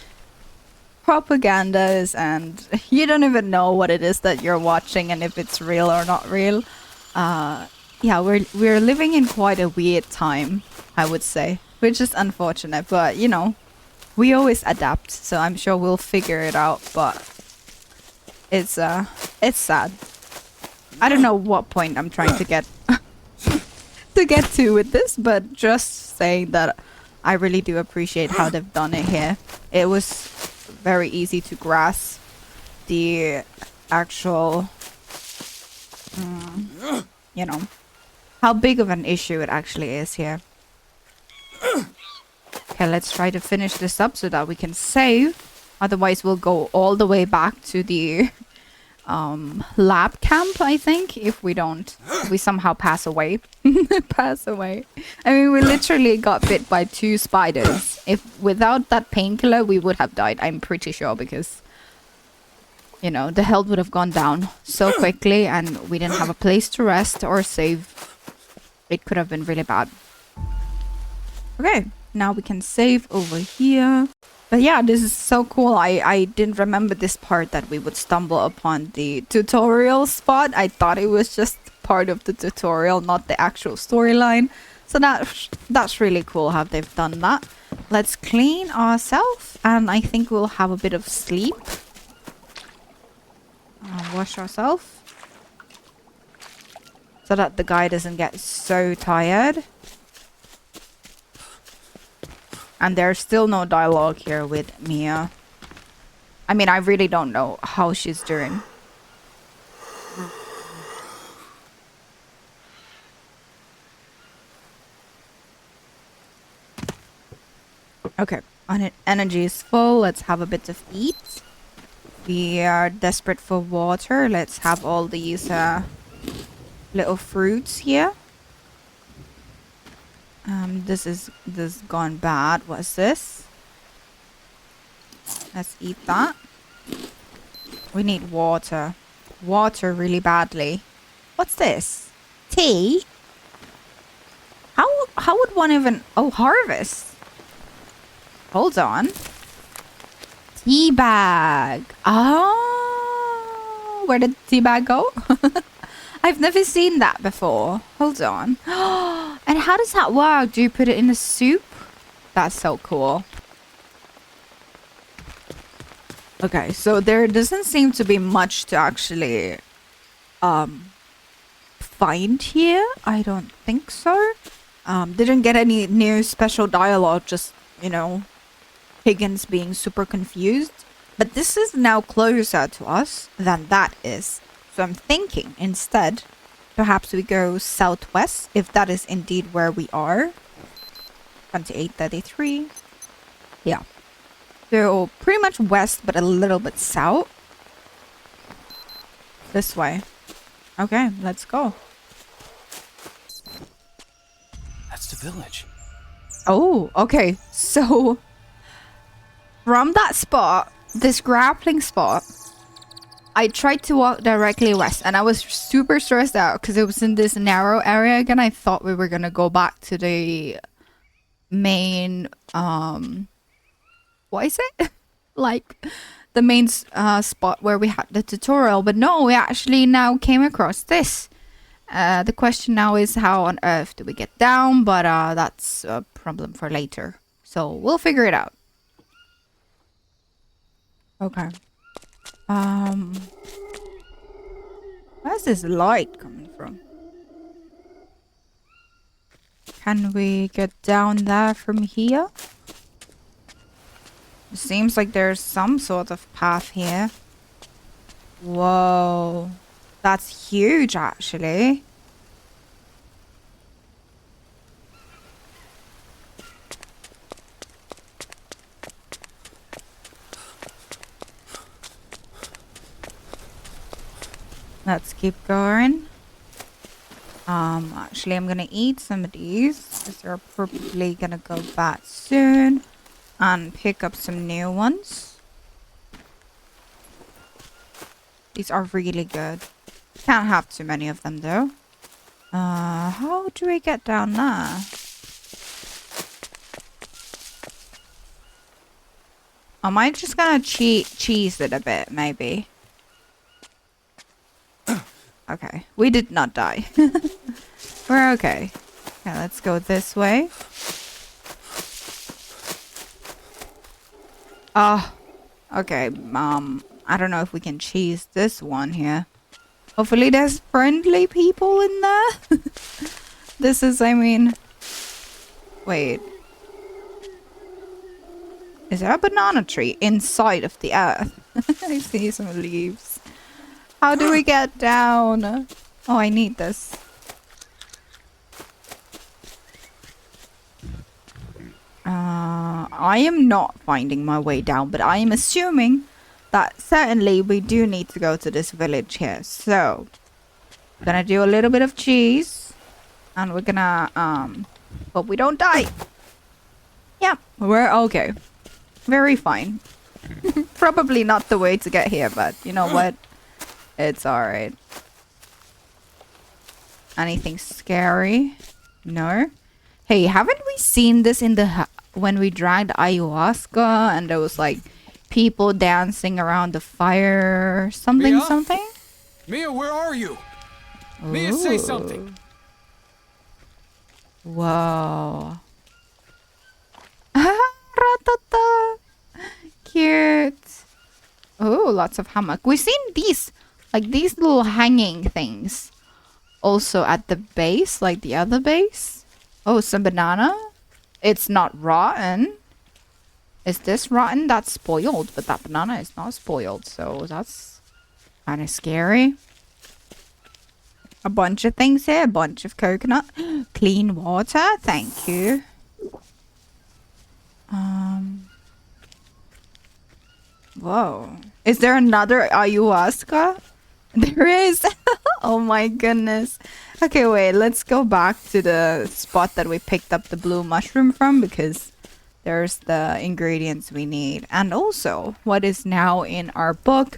[SPEAKER 1] propagandas, and you don't even know what it is that you're watching and if it's real or not real. Yeah, we're living in quite a weird time, I would say, which is unfortunate, but you know, we always adapt, so I'm sure we'll figure it out. But it's sad. I don't know what point I'm trying to get to with this, but just saying that I really do appreciate how they've done it here. It was very easy to grasp the actual, you know, how big of an issue it actually is here. Okay, let's try to finish this up so that we can save. Otherwise, we'll go all the way back to the lab camp, I think, if we somehow pass away. Pass away. I mean, we literally got bit by 2 spiders. If without that painkiller, we would have died, I'm pretty sure, because, you know, the health would have gone down so quickly, and we didn't have a place to rest or save. It could have been really bad. Okay, now we can save over here. But yeah, this is so cool. I didn't remember this part, that we would stumble upon the tutorial spot. I thought it was just part of the tutorial, not the actual storyline. So that's really cool how they've done that. Let's clean ourselves, and I think we'll have a bit of sleep. Wash ourselves, so that the guy doesn't get so tired. And there's still no dialogue here with Mia. I mean, I really don't know how she's doing. Okay, energy is full. Let's have a bit of eat. We are desperate for water. Let's have all these little fruits here. This gone bad. What's this? Let's eat that. We need water. Water really badly. What's this? Tea? How would one even... Oh, harvest. Hold on. Tea bag. Oh, where did the tea bag go? I've never seen that before. Hold on. And how does that work? Do you put it in a soup? That's so cool. Okay, so there doesn't seem to be much to actually find here. I don't think so. Didn't get any new special dialogue, just, you know, Higgins being super confused. But this is now closer to us than that is. So I'm thinking instead, perhaps we go southwest, if that is indeed where we are. 2833. Yeah. So pretty much west, but a little bit south. This way. Okay, let's go.
[SPEAKER 3] That's the village.
[SPEAKER 1] Oh, okay. So from that spot, this grappling spot, I tried to walk directly west and I was super stressed out because it was in this narrow area again. I thought we were gonna go back to the main what is it? Like the main spot where we had the tutorial, but no, we actually now came across this. The question now is how on earth do we get down, but that's a problem for later. So we'll figure it out. Okay. Where's this light coming from? Can we get down there from here? It seems like there's some sort of path here. Whoa. That's huge, actually. Let's keep going. Actually, I'm gonna eat some of these because they're probably gonna go bad soon, and pick up some new ones. These are really good. Can't have too many of them though. How do we get down there? Am I just gonna cheese it a bit, maybe? Okay, we did not die. We're okay. Okay, let's go this way. Oh, okay. I don't know if we can cheese this one here. Hopefully there's friendly people in there. This is, I mean... Wait. Is there a banana tree inside of the earth? I see some leaves. How do we get down? Oh, I need this. I am not finding my way down, but I am assuming that certainly we do need to go to this village here. So, we're gonna do a little bit of cheese, and we're gonna, hope we don't die. Yeah, we're okay. Very fine. Probably not the way to get here, but you know what? It's alright. Anything scary? No? Hey, haven't we seen this in the... when we dragged ayahuasca and there was like people dancing around the fire? Something,
[SPEAKER 3] Mia?
[SPEAKER 1] something?
[SPEAKER 3] Mia, where are you? Mia, say something.
[SPEAKER 1] Whoa. Ratata. Cute. Oh, lots of hammock. We've seen these, like these little hanging things. Also at the base, like the other base. Oh, some banana. It's not rotten. Is this rotten? That's spoiled, but that banana is not spoiled, so that's kind of scary. A bunch of things here. A bunch of coconut. Clean water. Thank you. Whoa. Is there another ayahuasca? There is. Oh my goodness. Okay, wait. Let's go back to the spot that we picked up the blue mushroom from, because there's the ingredients we need. And also, what is now in our book,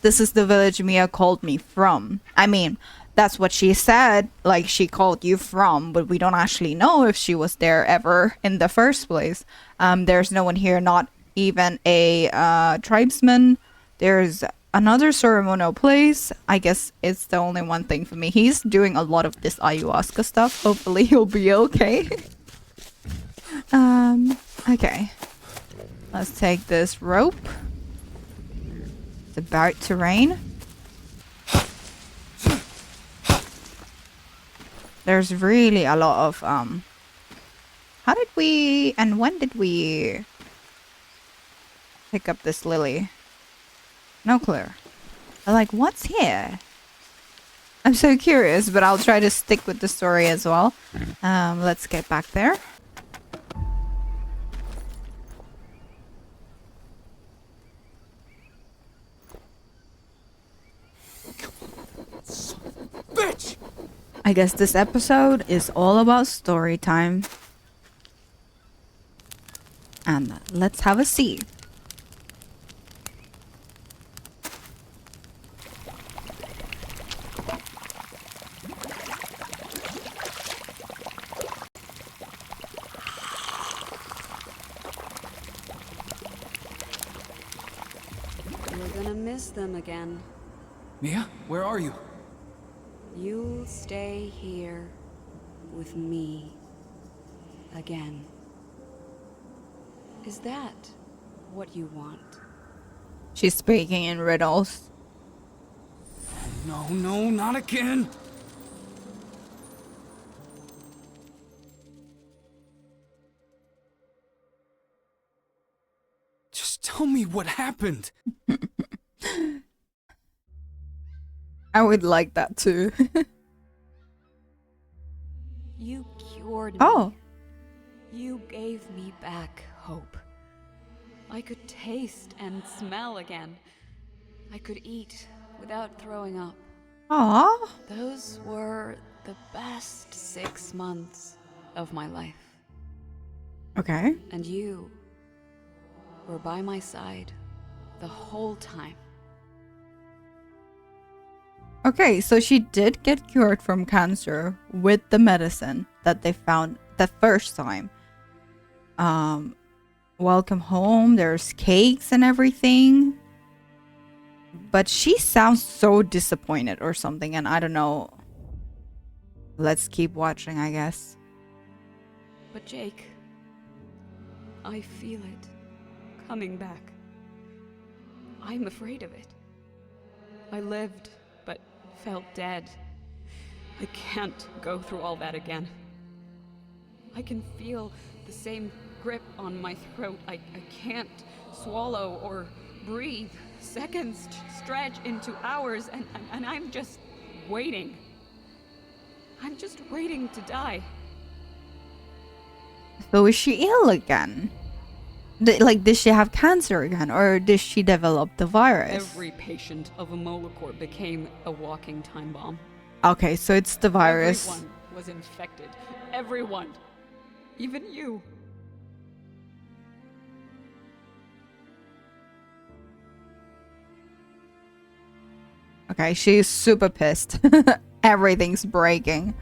[SPEAKER 1] this is the village Mia called me from. I mean, that's what she said, like she called you from, but we don't actually know if she was there ever in the first place. There's no one here, not even a tribesman. There's another ceremonial place. I guess it's the only one thing for me. He's doing a lot of this ayahuasca stuff. Hopefully he'll be okay. Okay. Let's take this rope. It's about to rain. There's really a lot of how did we and when did we pick up this lily? No clue. Like, what's here? I'm so curious, but I'll try to stick with the story as well. Let's get back there.
[SPEAKER 3] Bitch!
[SPEAKER 1] I guess this episode is all about story time. And let's have a seat.
[SPEAKER 2] You're gonna miss them again.
[SPEAKER 3] Mia, where are you?
[SPEAKER 2] You'll stay here with me again. Is that what you want?
[SPEAKER 1] She's speaking in riddles.
[SPEAKER 3] No, no, not again! Just tell me what happened!
[SPEAKER 1] I would like that too.
[SPEAKER 2] You cured me.
[SPEAKER 1] Oh.
[SPEAKER 2] You gave me back hope. I could taste and smell again. I could eat without throwing up.
[SPEAKER 1] Aw.
[SPEAKER 2] Those were the best 6 months of my life.
[SPEAKER 1] Okay.
[SPEAKER 2] And you were by my side the whole time.
[SPEAKER 1] Okay, so she did get cured from cancer with the medicine that they found the first time. Welcome home. There's cakes and everything. But she sounds so disappointed or something, and I don't know. Let's keep watching, I guess.
[SPEAKER 2] But Jake, I feel it coming back. I'm afraid of it. I lived, but felt dead. I can't go through all that again. I can feel the same grip on my throat. I can't swallow or breathe. Seconds stretch into hours, and I'm just waiting. I'm just waiting to die.
[SPEAKER 1] So is she ill again? Did she have cancer again? Or did she develop the virus?
[SPEAKER 2] Every patient of a Molocor became a walking time bomb.
[SPEAKER 1] Okay, so it's the virus.
[SPEAKER 2] Everyone was infected. Everyone. Even you.
[SPEAKER 1] Okay, she's super pissed. Everything's breaking.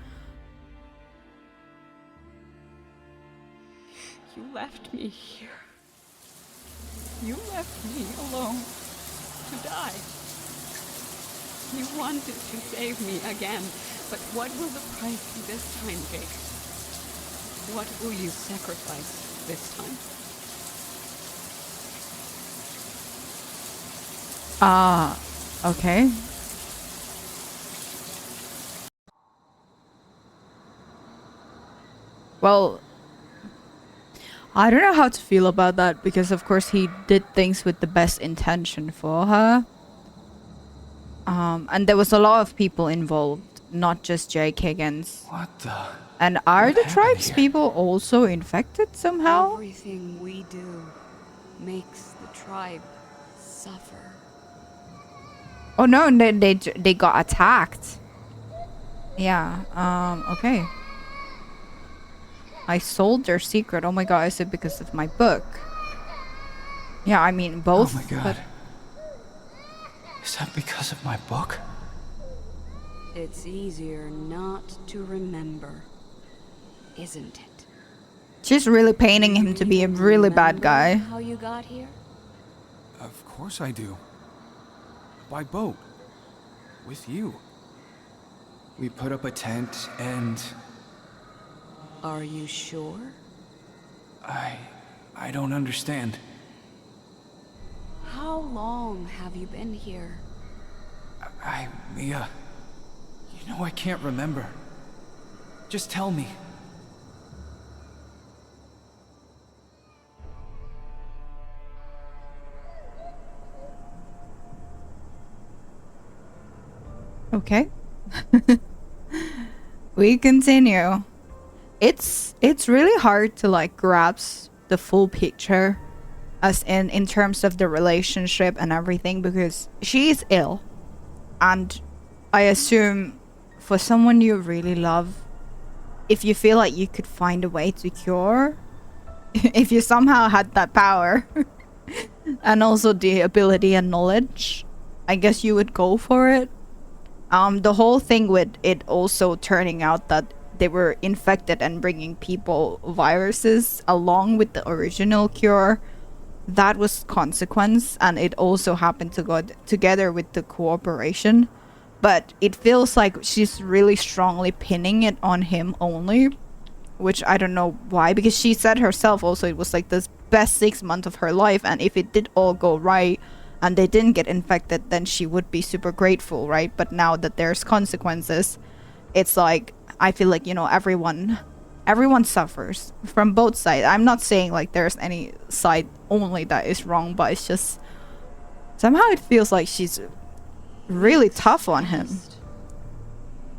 [SPEAKER 2] You left me here. You left me alone to die. You wanted to save me again, but what will the price be this time, Jake? What will you sacrifice this time?
[SPEAKER 1] Okay. Well, I don't know how to feel about that because, of course, he did things with the best intention for her. And there was a lot of people involved, not just Jake Higgins.
[SPEAKER 3] What the?
[SPEAKER 1] And are
[SPEAKER 3] What
[SPEAKER 1] the
[SPEAKER 3] happened
[SPEAKER 1] tribes
[SPEAKER 3] here?
[SPEAKER 1] people also infected somehow?
[SPEAKER 2] Everything we do makes the tribe suffer.
[SPEAKER 1] Oh no, they got attacked. Yeah. Okay. I sold their secret. Oh my god, is it because of my book? Yeah, I mean both.
[SPEAKER 3] Oh my god.
[SPEAKER 1] But
[SPEAKER 3] Is that because of my book?
[SPEAKER 2] It's easier not to remember, isn't it?
[SPEAKER 1] she's really painting him to be a really bad
[SPEAKER 2] Remember
[SPEAKER 1] guy.
[SPEAKER 2] how you got here?
[SPEAKER 3] Of course I do. By boat. With you. We put up a tent and...
[SPEAKER 2] Are you sure?
[SPEAKER 3] I don't understand.
[SPEAKER 2] How long have you been here?
[SPEAKER 3] Mia... You know I can't remember. Just tell me.
[SPEAKER 1] Okay. We continue. It's really hard to like grasp the full picture as in terms of the relationship and everything because she is ill. And I assume for someone you really love, if you feel like you could find a way to cure, if you somehow had that power and also the ability and knowledge, I guess you would go for it. The whole thing with it also turning out that they were infected and bringing people viruses along with the original cure, that was consequence, and it also happened to go together with the cooperation. But it feels like she's really strongly pinning it on him only, which I don't know why, because she said herself also it was like the best 6 months of her life, and if it did all go right and they didn't get infected, then she would be super grateful, right? But now that there's consequences, it's like I feel like, you know, everyone suffers from both sides. I'm not saying like there's any side only that is wrong, but it's just somehow it feels like she's really tough on him.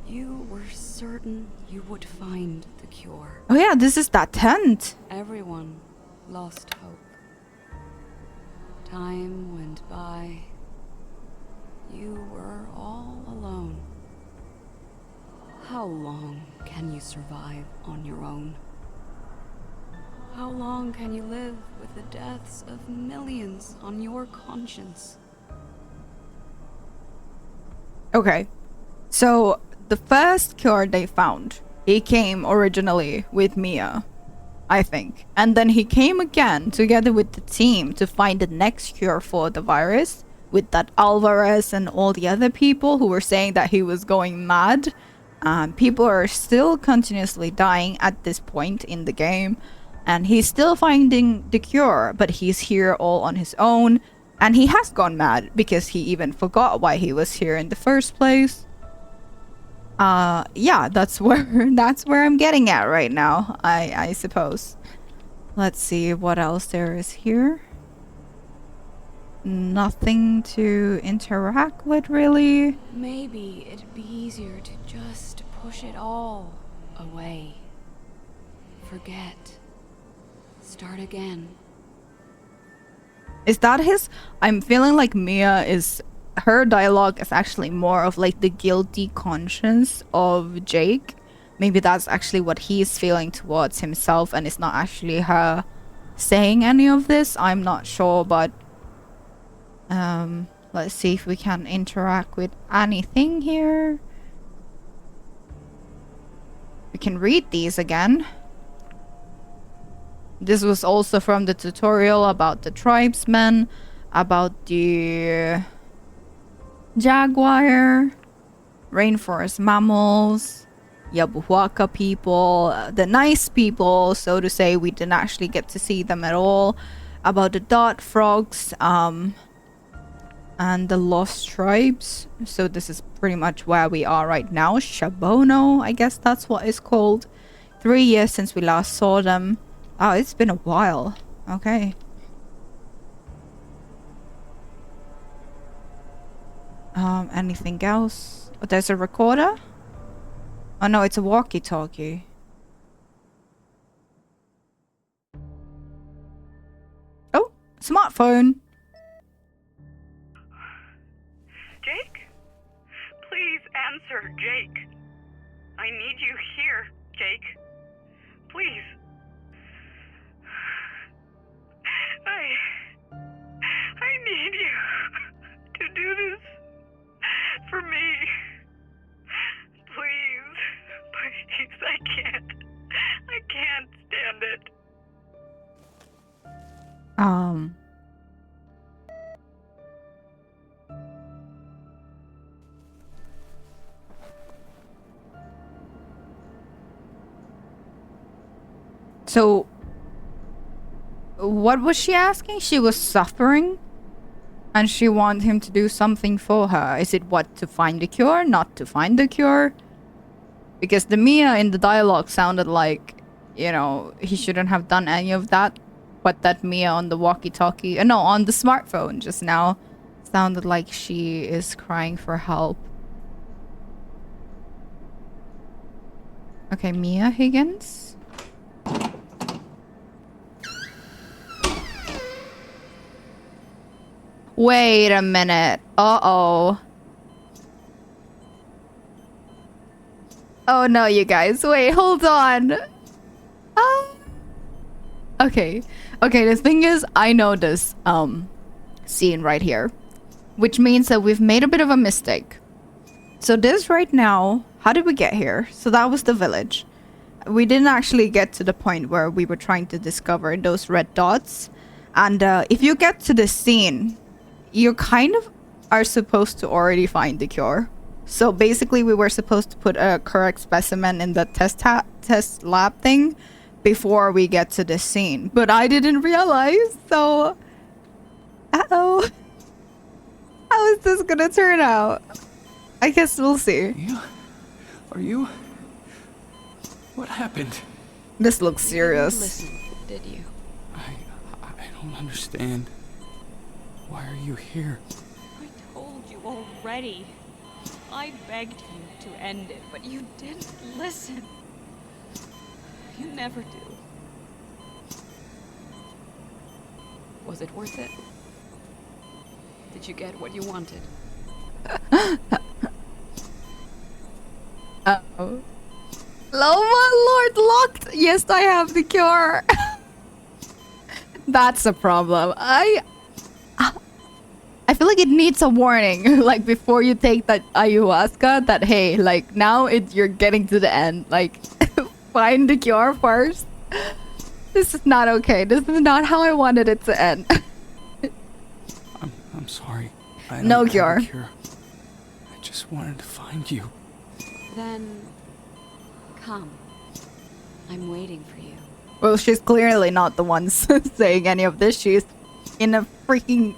[SPEAKER 2] You were certain you would find the cure.
[SPEAKER 1] Oh yeah, this is that tent.
[SPEAKER 2] Everyone lost hope. Time went by. You were all alone. How long can you survive on your own? How long can you live with the deaths of millions on your conscience?
[SPEAKER 1] Okay, so the first cure they found, he came originally with Mia, I think. And then he came again together with the team to find the next cure for the virus with that Alvarez and all the other people who were saying that he was going mad. People are still continuously dying at this point in the game, and he's still finding the cure, but he's here all on his own, and he has gone mad because he even forgot why he was here in the first place. Yeah, that's where I'm getting at right now, I suppose. Let's see what else there is here. Nothing to interact with, really.
[SPEAKER 2] Maybe it'd be easier to just push it all away. Forget. Start again.
[SPEAKER 1] Is that his? I'm feeling like Mia is... Her dialogue is actually more of like the guilty conscience of Jake. Maybe that's actually what he's feeling towards himself, and it's not actually her saying any of this. I'm not sure, but... let's see if we can interact with anything here. We can read these again. This was also from the tutorial about the tribesmen, about the jaguar, rainforest mammals, Yabuhuaca people, the nice people, so to say. We didn't actually get to see them at all. About the dot frogs, and the lost tribes. So this is pretty much where we are right now. Shabono, I guess that's what it's called. 3 years since we last saw them. Oh, it's been a while. Okay. Anything else? Oh, there's a recorder? Oh no, it's a walkie-talkie. Oh, smartphone.
[SPEAKER 5] Jake? Please answer, Jake. I need you here, Jake. Please. I need you to do this for me. Please. Please, I can't stand it.
[SPEAKER 1] So, what was she asking? She was suffering? And she wanted him to do something for her. Is it what, to find the cure? Not to find the cure? Because the Mia in the dialogue sounded like, you know, he shouldn't have done any of that. But that Mia on the walkie-talkie, no, on the smartphone just now, sounded like she is crying for help. Okay, Mia Higgins. Wait a minute. Uh-oh. Oh no, you guys. Wait, hold on. Okay. Okay, the thing is, I know this scene right here. Which means that we've made a bit of a mistake. So this right now, how did we get here? So that was the village. We didn't actually get to the point where we were trying to discover those red dots. And if you get to this scene, you kind of are supposed to already find the cure. So basically we were supposed to put a correct specimen in the test lab thing before we get to this scene. But I didn't realize, so... Uh-oh. How is this gonna turn out? I guess we'll see.
[SPEAKER 3] Mia? Are you? What happened?
[SPEAKER 1] This looks serious.
[SPEAKER 2] Listen, did you?
[SPEAKER 3] I don't understand. Why are you here?
[SPEAKER 2] I told you already. I begged you to end it, but you didn't listen. You never do. Was it worth it? Did you get what you wanted?
[SPEAKER 1] Uh-oh. Oh my lord, locked! Yes, I have the cure. That's a problem. I feel like it needs a warning, like before you take that ayahuasca, that hey, like now you're getting to the end. Like, find the cure first. This is not okay. This is not how I wanted it to end.
[SPEAKER 3] I'm sorry. I
[SPEAKER 1] No
[SPEAKER 3] don't have a
[SPEAKER 1] cure.
[SPEAKER 3] cure. I just wanted to find you.
[SPEAKER 2] Then... come. I'm waiting for you.
[SPEAKER 1] Well, she's clearly not the one saying any of this. She's in a freaking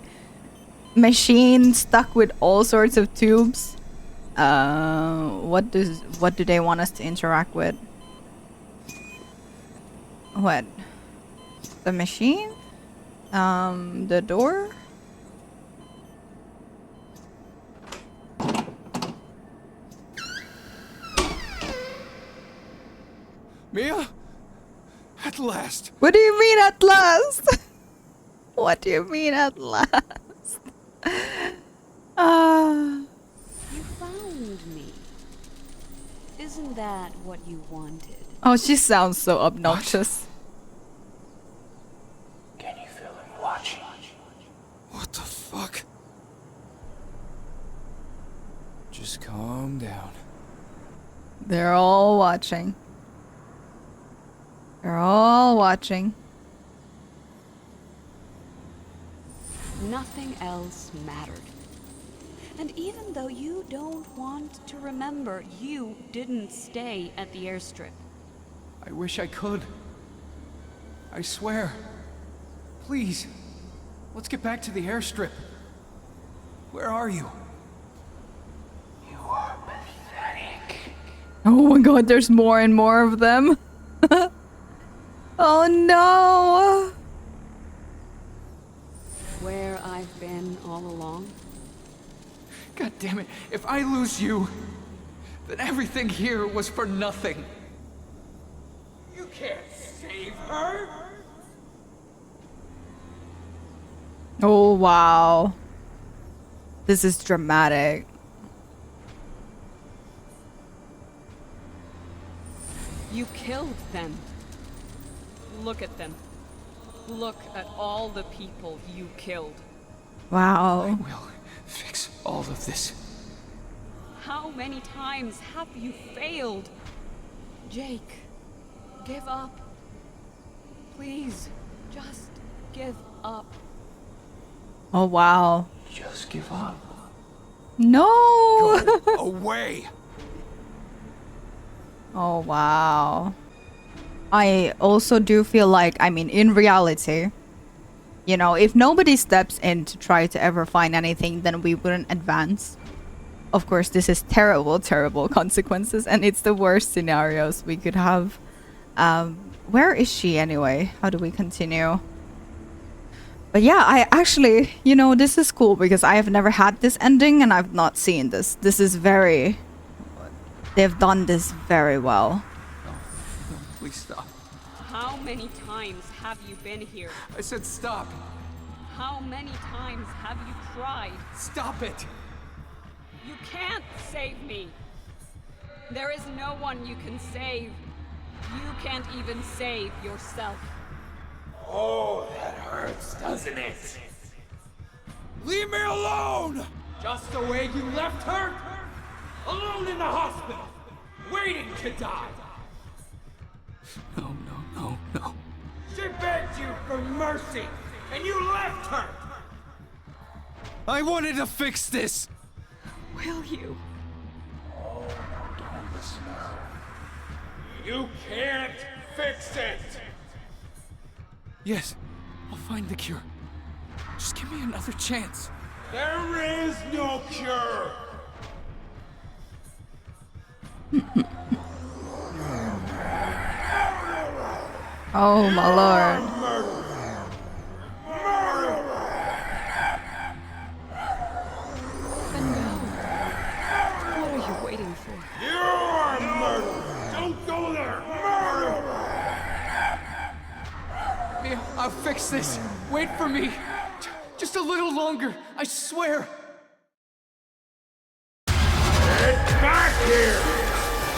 [SPEAKER 1] machine stuck with all sorts of tubes. What do they want us to interact with? What? The machine? The door?
[SPEAKER 3] Mia? At last!
[SPEAKER 1] What do you mean at last? What do you mean at last?
[SPEAKER 2] You found me. Isn't that what you wanted?
[SPEAKER 1] Oh, she sounds so obnoxious.
[SPEAKER 3] Can you feel him watching? What the fuck? Just calm down.
[SPEAKER 1] They're all watching. They're all watching.
[SPEAKER 2] Nothing else mattered. And even though you don't want to remember, you didn't stay at the airstrip.
[SPEAKER 3] I wish I could. I swear. Please. Let's get back to the airstrip. Where are you? You are pathetic.
[SPEAKER 1] Oh my god, there's more and more of them. Oh no!
[SPEAKER 2] Where I've been all along?
[SPEAKER 3] God damn it, if I lose you, then everything here was for nothing.
[SPEAKER 6] You can't save her!
[SPEAKER 1] Oh wow. This is dramatic.
[SPEAKER 2] You killed them. Look at them. Look at all the people you killed.
[SPEAKER 1] Wow.
[SPEAKER 3] We'll fix all of this.
[SPEAKER 2] How many times have you failed? Jake, give up. Please, just give up.
[SPEAKER 1] Oh wow.
[SPEAKER 3] Just give up.
[SPEAKER 1] No!
[SPEAKER 3] Go away!
[SPEAKER 1] Oh wow. I also do feel like, I mean, in reality, you know, if nobody steps in to try to ever find anything, then we wouldn't advance. Of course, this is terrible, terrible consequences, and it's the worst scenarios we could have. Where is she anyway? How do we continue? But yeah, I actually, you know, this is cool because I have never had this ending and I've not seen this. This is very... They've done this very well.
[SPEAKER 3] No, please stop.
[SPEAKER 2] How many times have you been here?
[SPEAKER 3] I said stop.
[SPEAKER 2] How many times have you tried?
[SPEAKER 3] Stop it!
[SPEAKER 2] You can't save me. There is no one you can save. You can't even save yourself.
[SPEAKER 6] Oh, that hurts, doesn't it?
[SPEAKER 3] Leave me alone!
[SPEAKER 6] Just the way you left her? Alone in the hospital, waiting to die.
[SPEAKER 3] No, no, no, no.
[SPEAKER 6] She begged you for mercy, and you left her.
[SPEAKER 3] I wanted to fix this!
[SPEAKER 2] Will you?
[SPEAKER 6] Don't listen to her. You can't fix it.
[SPEAKER 3] Yes, I'll find the cure. Just give me another chance.
[SPEAKER 6] There is no cure.
[SPEAKER 1] Oh my lord.
[SPEAKER 2] Then go. What are you waiting for?
[SPEAKER 6] You are murder. Don't go there. Murder.
[SPEAKER 3] Mia, I'll fix this. Wait for me. Just a little longer, I swear.
[SPEAKER 6] Get back here.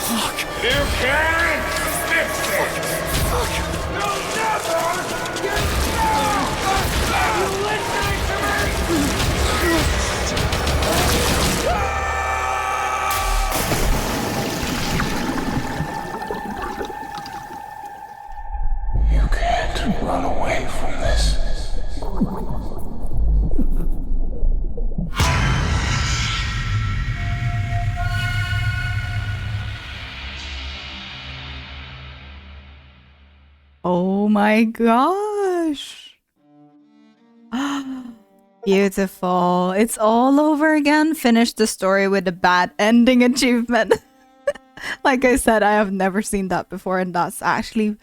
[SPEAKER 3] Fuck.
[SPEAKER 6] You can't fix it.
[SPEAKER 3] Fuck.
[SPEAKER 6] You'll never get back. You listening to me? You can't run away from this.
[SPEAKER 1] Oh my gosh. Beautiful. It's all over again. Finish the story with a bad ending achievement. Like I said, I have never seen that before, and that's actually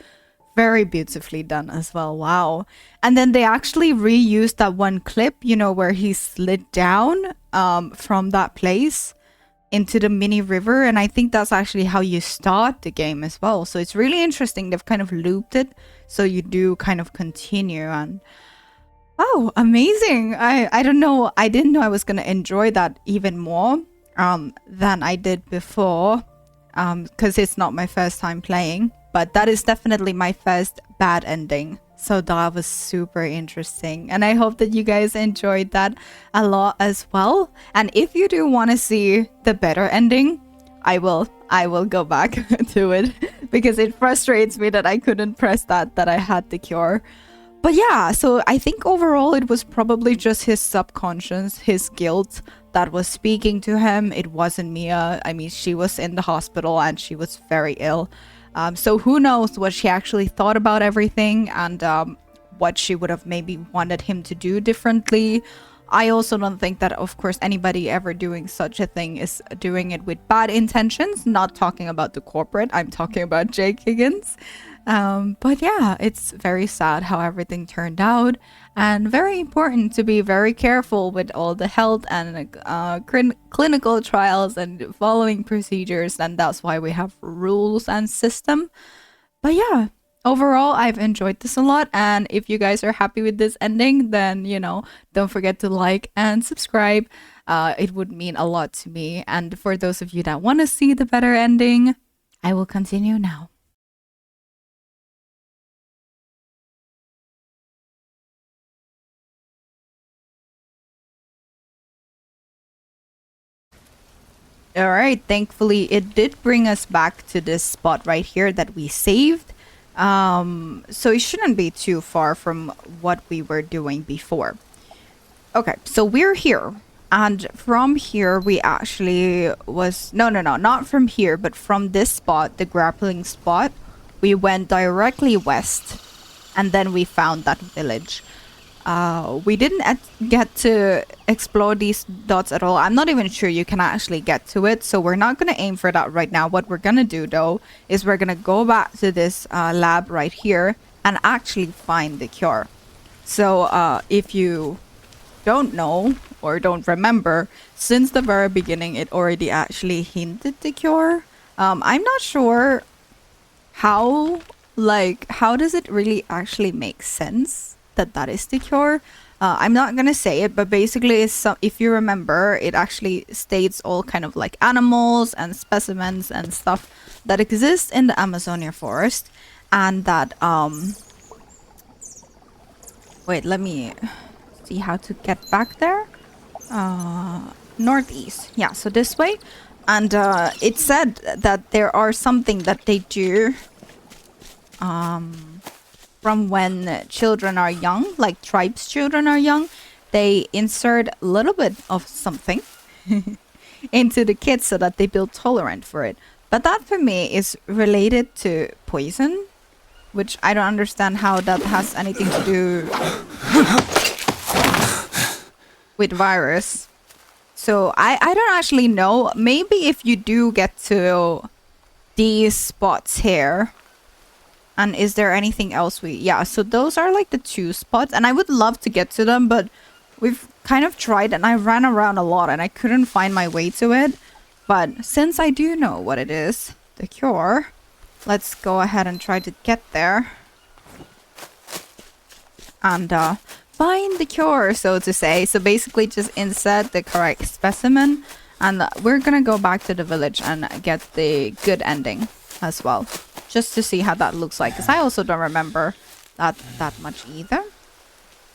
[SPEAKER 1] very beautifully done as well. Wow. And then they actually reused that one clip, you know, where he slid down from that place into the mini river, and I think that's actually how you start the game as well. So it's really interesting. They've kind of looped it so you do kind of continue. And oh, amazing. I don't know, I didn't know I was gonna enjoy that even more than I did before, because it's not my first time playing, but that is definitely my first bad ending. So that was super interesting, and I hope that you guys enjoyed that a lot as well. And if you do want to see the better ending, I will go back to it, because it frustrates me that I couldn't press that I had the cure. But yeah, so I think overall it was probably just his subconscious, his guilt, that was speaking to him. It wasn't Mia. I mean, she was in the hospital and she was very ill. So who knows what she actually thought about everything, and what she would have maybe wanted him to do differently. I also don't think that, of course, anybody ever doing such a thing is doing it with bad intentions. Not talking about the corporate, I'm talking about Jake Higgins. But yeah, it's very sad how everything turned out, and very important to be very careful with all the health and clinical trials and following procedures, and that's why we have rules and system. But yeah, overall, I've enjoyed this a lot. And if you guys are happy with this ending, then, don't forget to like and subscribe. It would mean a lot to me. And for those of you that want to see the better ending, I will continue now. All right, thankfully it did bring us back to this spot right here that we saved. So it shouldn't be too far from what we were doing before. Okay, so we're here. And from here we actually was no, not from here, but from this spot, the grappling spot, we went directly west, and then we found that village. We didn't get to explore these dots at all. I'm not even sure you can actually get to it, so we're not going to aim for that right now. What we're going to do, though, is we're going to go back to this lab right here and actually find the cure. So if you don't know or don't remember, since the very beginning, it already actually hinted the cure. I'm not sure how does it really actually make sense that is the cure. I'm not gonna say it, but basically if you remember, it actually states all kind of like animals and specimens and stuff that exist in the Amazonia forest, and that wait, let me see how to get back there. Northeast, yeah, so this way. And it said that there are something that they do from when children are young, like tribes children are young, they insert a little bit of something into the kids so that they build tolerant for it. But that for me is related to poison, which I don't understand how that has anything to do with virus. So I don't actually know. Maybe if you do get to these spots here. And is there anything else yeah, so those are like the 2 spots, and I would love to get to them, but we've kind of tried and I ran around a lot and I couldn't find my way to it. But since I do know what it is, the cure, let's go ahead and try to get there. And find the cure, so to say. So basically just insert the correct specimen, and we're gonna go back to the village and get the good ending as well, just to see how that looks like, because I also don't remember that much either.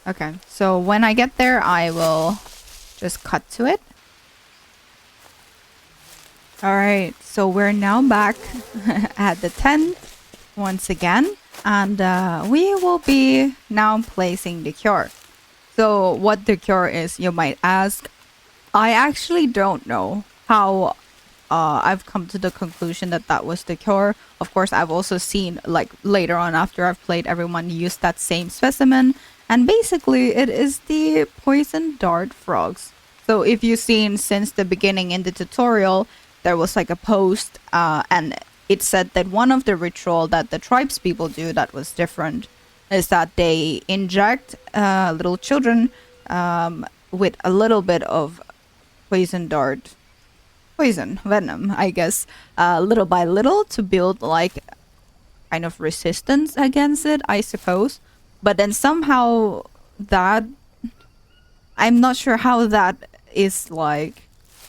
[SPEAKER 1] Okay, so when I get there, I will just cut to it. All right, so we're now back at the tent once again, and we will be now placing the cure. So what the cure is, you might ask. I actually don't know how I've come to the conclusion that was the cure. Of course, I've also seen, like, later on after I've played, everyone use that same specimen. And basically, it is the poison dart frogs. So if you've seen since the beginning in the tutorial, there was like a post and it said that one of the ritual that the tribes people do that was different is that they inject little children with a little bit of poison venom, I guess, little by little, to build like kind of resistance against it, I suppose. But then somehow that, I'm not sure how that is like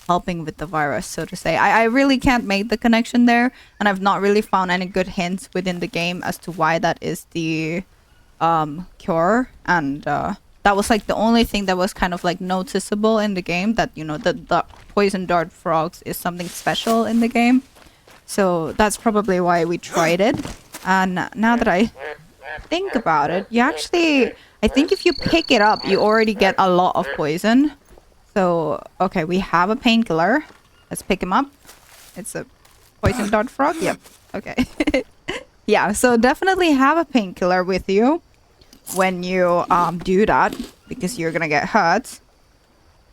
[SPEAKER 1] helping with the virus, so to say. I really can't make the connection there, and I've not really found any good hints within the game as to why that is the cure. And that was like the only thing that was kind of like noticeable in the game, that, you know, the poison dart frogs is something special in the game. So that's probably why we tried it. And now that I think about it, you actually, I think if you pick it up, you already get a lot of poison. So, okay, we have a painkiller. Let's pick him up. It's a poison dart frog. Yep. Okay. Yeah, so definitely have a painkiller with you when you do that, because you're gonna get hurt.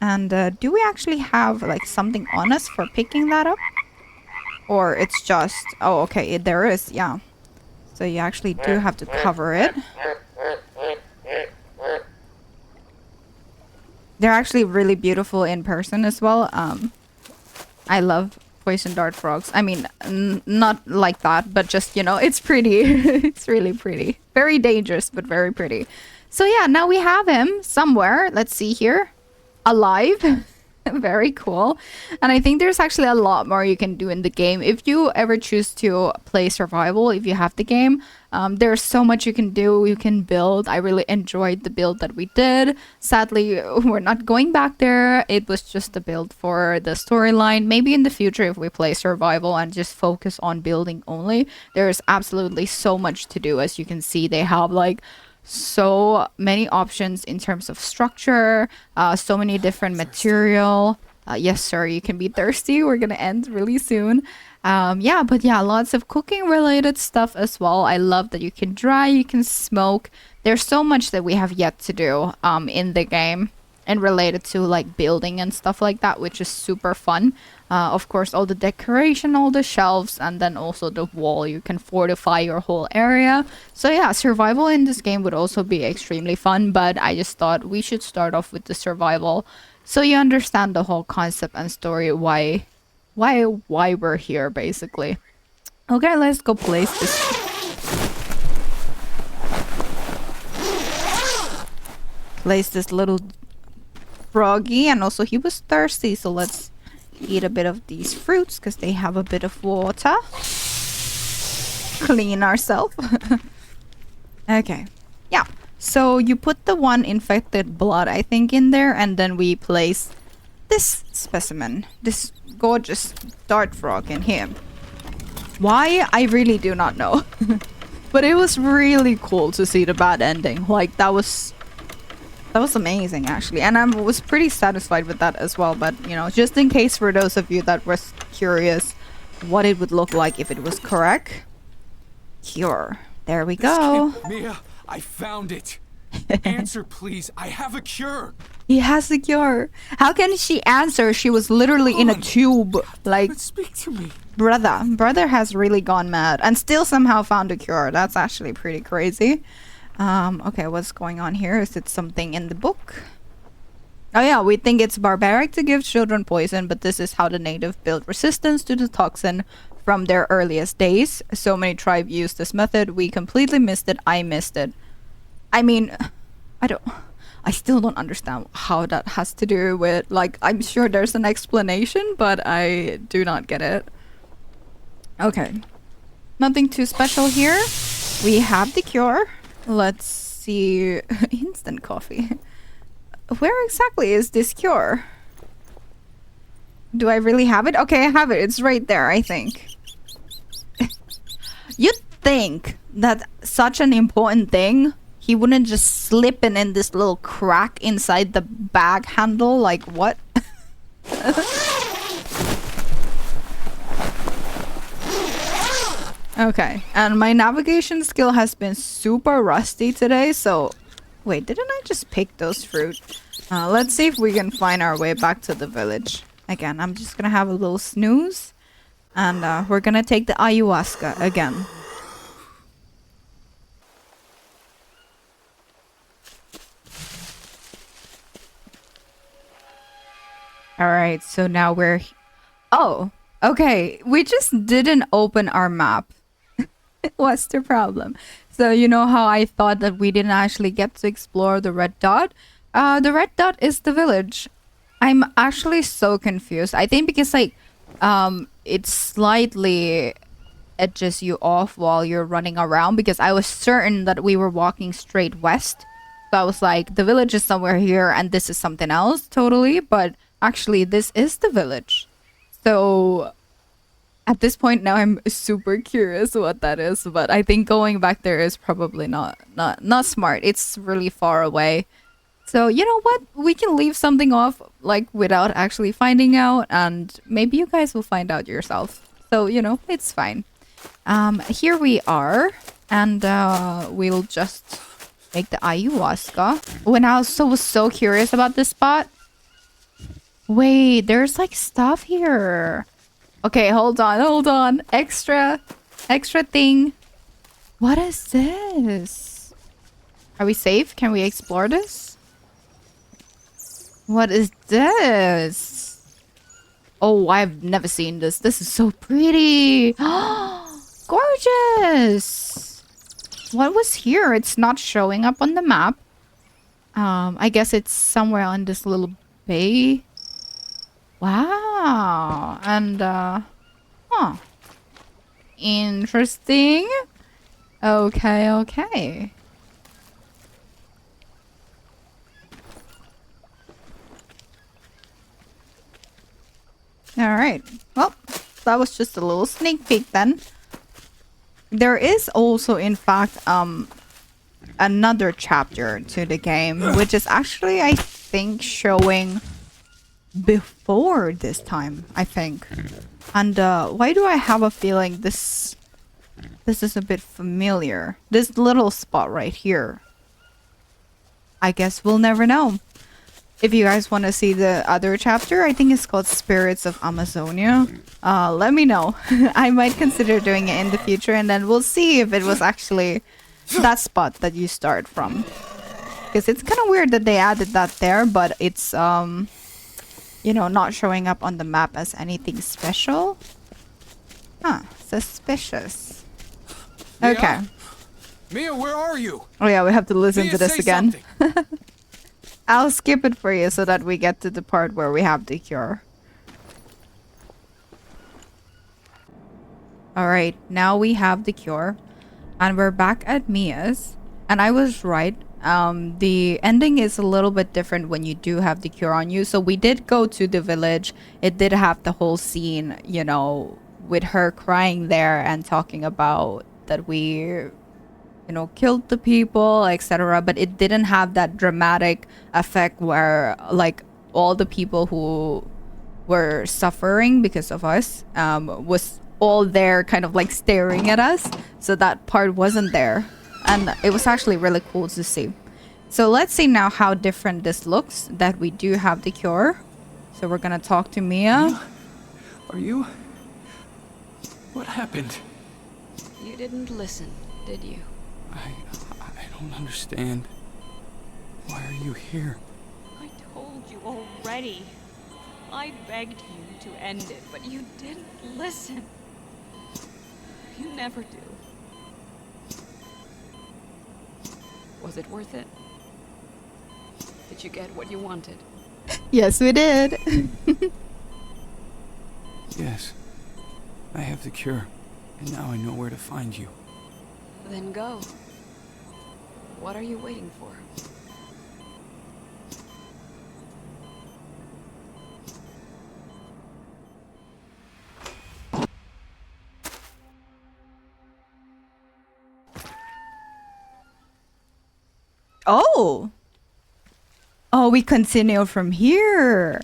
[SPEAKER 1] And do we actually have like something on us for picking that up? Or it's just, oh, okay, there is, yeah. So you actually do have to cover it. They're actually really beautiful in person as well. I love poison dart frogs. I mean, not like that, but just, you know, it's pretty. It's really pretty. Very dangerous, but very pretty. So yeah, now we have him somewhere. Let's see here. Alive. Very cool. And I think there's actually a lot more you can do in the game. If you ever choose to play survival, if you have the game, there's so much you can do. You can build. I really enjoyed the build that we did. Sadly, we're not going back there. It was just a build for the storyline. Maybe in the future, if we play survival and just focus on building only, there's absolutely so much to do. As you can see, they have like so many options in terms of structure, so many different material. Yes, sir, you can be thirsty. We're gonna end really soon. Yeah, but yeah, lots of cooking related stuff as well. I love that you can dry, you can smoke. There's so much that we have yet to do in the game and related to like building and stuff like that, which is super fun. Of course, all the decoration, all the shelves, and then also the wall. You can fortify your whole area. So yeah, survival in this game would also be extremely fun, but I just thought we should start off with the survival so you understand the whole concept and story, why we're here, basically. Okay, let's go place this. Place this little froggy, and also he was thirsty, so let's eat a bit of these fruits because they have a bit of water. Clean ourselves. Okay. Yeah. So you put the one infected blood, I think, in there, and then we place this specimen, this gorgeous dart frog in here. Why? I really do not know. But it was really cool to see the bad ending. Like, that was amazing, actually. And I was pretty satisfied with that as well. But, you know, just in case for those of you that was curious what it would look like if it was correct. Cure. There we go.
[SPEAKER 3] Mia, I found it. Answer, please. I have a cure.
[SPEAKER 1] He has a cure. How can she answer? She was literally in a tube. Like,
[SPEAKER 3] speak to me.
[SPEAKER 1] Brother has really gone mad and still somehow found a cure. That's actually pretty crazy. Okay, what's going on here? Is it something in the book? Oh yeah, we think it's barbaric to give children poison, but this is how the native built resistance to the toxin from their earliest days. So many tribes used this method. We completely missed it. I missed it. I mean, I still don't understand how that has to do with, like, I'm sure there's an explanation, but I do not get it. Okay. Nothing too special here. We have the cure. Let's see. Instant coffee. Where exactly is this cure? Do I really have it? Okay, I have it. It's right there, I think. You'd think that such an important thing, he wouldn't just slip in this little crack inside the bag handle. Like, what? Okay, and my navigation skill has been super rusty today, so... Wait, didn't I just pick those fruit? Let's see if we can find our way back to the village. Again, I'm just gonna have a little snooze. And we're gonna take the ayahuasca again. Alright, so now we're... Oh, okay. We just didn't open our map. What's the problem? So you know how I thought that we didn't actually get to explore the red dot? The red dot is the village. I'm actually so confused. I think because like it slightly edges you off while you're running around, because I was certain that we were walking straight west. So I was like, the village is somewhere here and this is something else totally, but actually this is the village. So at this point now I'm super curious what that is, but I think going back there is probably not smart. It's really far away. So you know what? We can leave something off like without actually finding out, and maybe you guys will find out yourself. So, you know, it's fine. Here we are, and we'll just make the ayahuasca. When I was so curious about this spot. Wait, there's like stuff here. Okay, hold on. Extra thing. What is this? Are we safe? Can we explore this? What is this? Oh, I've never seen this. This is so pretty. Gorgeous. What was here? It's not showing up on the map. I guess it's somewhere on this little bay. Wow. And, huh. Interesting. Okay, okay. Alright. Well, that was just a little sneak peek then. There is also, in fact, another chapter to the game, which is actually, I think, showing before this time, I think. And why do I have a feeling this is a bit familiar? This little spot right here. I guess we'll never know. If you guys want to see the other chapter, I think it's called Spirits of Amazonia. Let me know. I might consider doing it in the future, and then we'll see if it was actually that spot that you start from. Because it's kind of weird that they added that there, but it's, you know, not showing up on the map as anything special. Huh. Suspicious. Okay.
[SPEAKER 3] Mia, where are you?
[SPEAKER 1] Oh yeah, we have to listen
[SPEAKER 3] Mia,
[SPEAKER 1] to this
[SPEAKER 3] say
[SPEAKER 1] again.
[SPEAKER 3] something.
[SPEAKER 1] I'll skip it for you so that we get to the part where we have the cure. Alright, now we have the cure. And we're back at Mia's. And I was right. The ending is a little bit different when you do have the cure on you. So we did go to the village. It did have the whole scene, you know, with her crying there and talking about that we, you know, killed the people, etc. But it didn't have that dramatic effect where, like, all the people who were suffering because of us was all there kind of like staring at us. So that part wasn't there. And it was actually really cool to see. So let's see now how different this looks that we do have the cure. So we're gonna talk to Mia.
[SPEAKER 3] Are you? What happened?
[SPEAKER 2] You didn't listen, did you?
[SPEAKER 3] I don't understand. Why are you here?
[SPEAKER 2] I told you already. I begged you to end it, but you didn't listen. You never do. Was it worth it? Did you get what you wanted?
[SPEAKER 1] Yes, we did.
[SPEAKER 3] Yes. I have the cure, and now I know where to find you.
[SPEAKER 2] Then go. What are you waiting for?
[SPEAKER 1] Oh. Oh, we continue from here.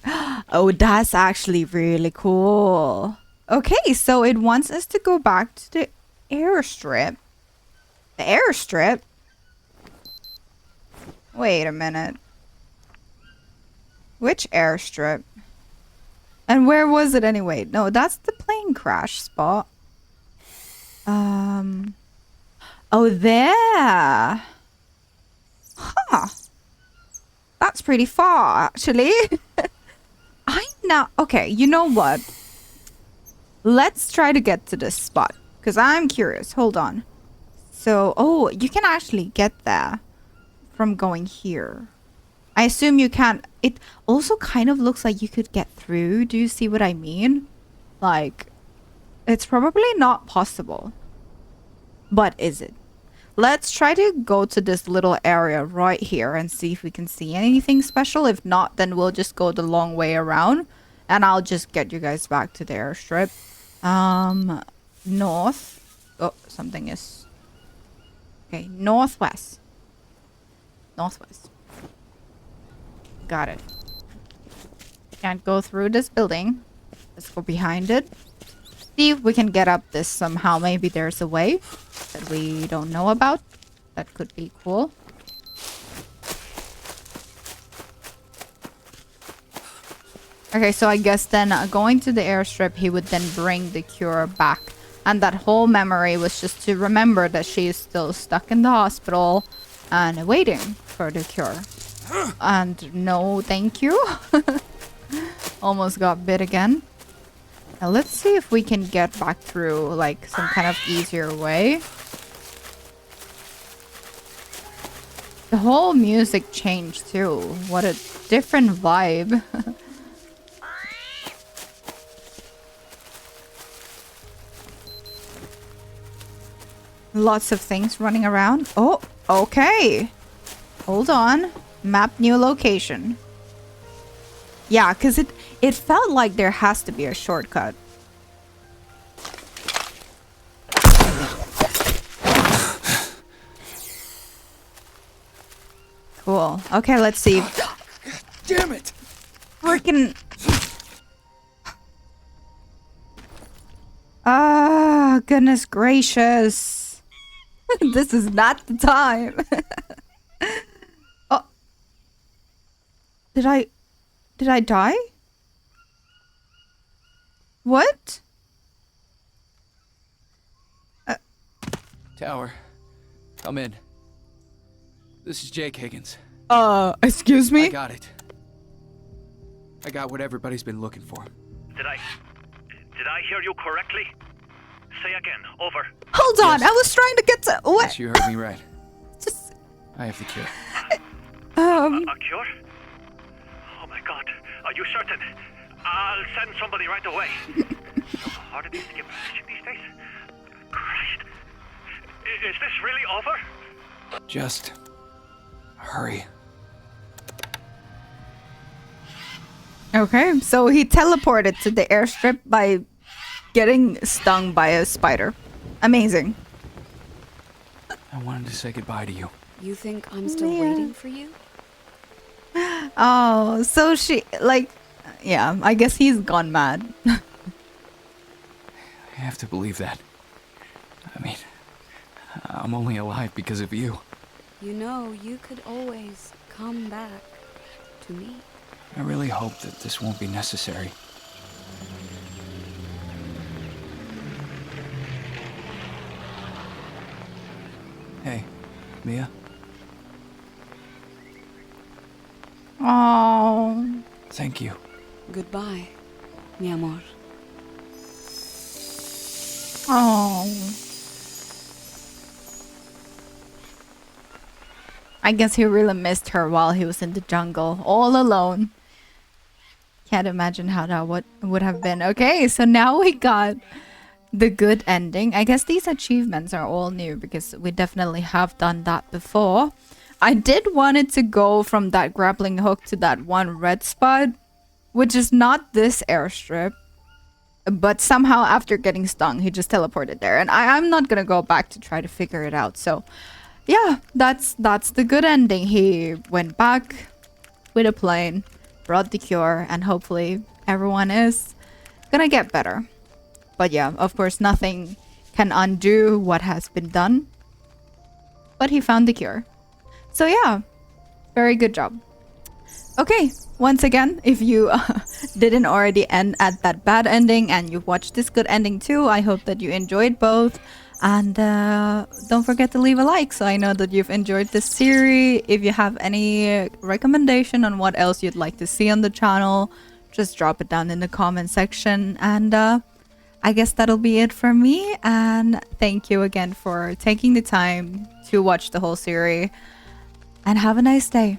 [SPEAKER 1] Oh, that's actually really cool. Okay, so it wants us to go back to the airstrip. The airstrip? Wait a minute. Which airstrip? And where was it anyway? No, that's the plane crash spot. Oh, there. Huh. That's pretty far, actually. Okay, you know what? Let's try to get to this spot. Because I'm curious. Hold on. So, oh, you can actually get there from going here. I assume you can. It also kind of looks like you could get through. Do you see what I mean? Like, it's probably not possible. But is it? Let's try to go to this little area right here and see if we can see anything special. If not, then we'll just go the long way around. And I'll just get you guys back to the airstrip. North. Oh, something is... Okay, northwest. Northwest. Got it. Can't go through this building. Let's go behind it. See if we can get up this somehow. Maybe there's a way that we don't know about. That could be cool. Okay, so I guess then going to the airstrip, he would then bring the cure back. And that whole memory was just to remember that she is still stuck in the hospital and waiting for the cure. And no, thank you. Almost got bit again. Now let's see if we can get back through like some kind of easier way. The whole music changed too. What a different vibe. Lots of things running around. Oh, okay. Hold on. Map new location. Yeah, because it felt like there has to be a shortcut. Cool. Okay, let's see.
[SPEAKER 3] Damn it!
[SPEAKER 1] Freaking. Ah, goodness gracious. This is not the time. Oh. Did I die? What?
[SPEAKER 3] Tower, come in. This is Jake Higgins.
[SPEAKER 1] Excuse me?
[SPEAKER 3] I got it. I got what everybody's been looking for.
[SPEAKER 7] Did I hear you correctly? Say again, over.
[SPEAKER 1] Hold on, I was trying to get to what?
[SPEAKER 3] Yes, you heard me right.
[SPEAKER 1] Just
[SPEAKER 3] I have the cure.
[SPEAKER 7] A cure? Oh my god, are you certain? I'll send somebody right away. How hard it is to get permission these days? Christ. Is this really over?
[SPEAKER 3] Just hurry.
[SPEAKER 1] Okay, so he teleported to the airstrip by getting stung by a spider. Amazing.
[SPEAKER 3] I wanted to say goodbye to you.
[SPEAKER 2] You think I'm still
[SPEAKER 1] Yeah.
[SPEAKER 2] waiting for you?
[SPEAKER 1] Oh, so she, like, yeah, I guess he's gone mad.
[SPEAKER 3] I have to believe that. I mean, I'm only alive because of you.
[SPEAKER 2] You know, you could always come back to me.
[SPEAKER 3] I really hope that this won't be necessary. Hey, Mia?
[SPEAKER 1] Oh.
[SPEAKER 3] Thank you.
[SPEAKER 2] Goodbye, mi amor.
[SPEAKER 1] Oh. I guess he really missed her while he was in the jungle, all alone. Can't imagine how that would have been. Okay, so now we got the good ending. I guess these achievements are all new because we definitely have done that before. I did want it to go from that grappling hook to that one red spot, which is not this airstrip. But somehow after getting stung, he just teleported there. And I'm not gonna go back to try to figure it out. So yeah, that's the good ending. He went back with a plane, brought the cure, and hopefully everyone is gonna get better. But yeah, of course, nothing can undo what has been done. But he found the cure. So yeah, very good job. Okay, once again, if you didn't already end at that bad ending and you watched this good ending too, I hope that you enjoyed both. And don't forget to leave a like so I know that you've enjoyed this series. If you have any recommendation on what else you'd like to see on the channel, just drop it down in the comment section. And I guess that'll be it for me. And thank you again for taking the time to watch the whole series. And have a nice day.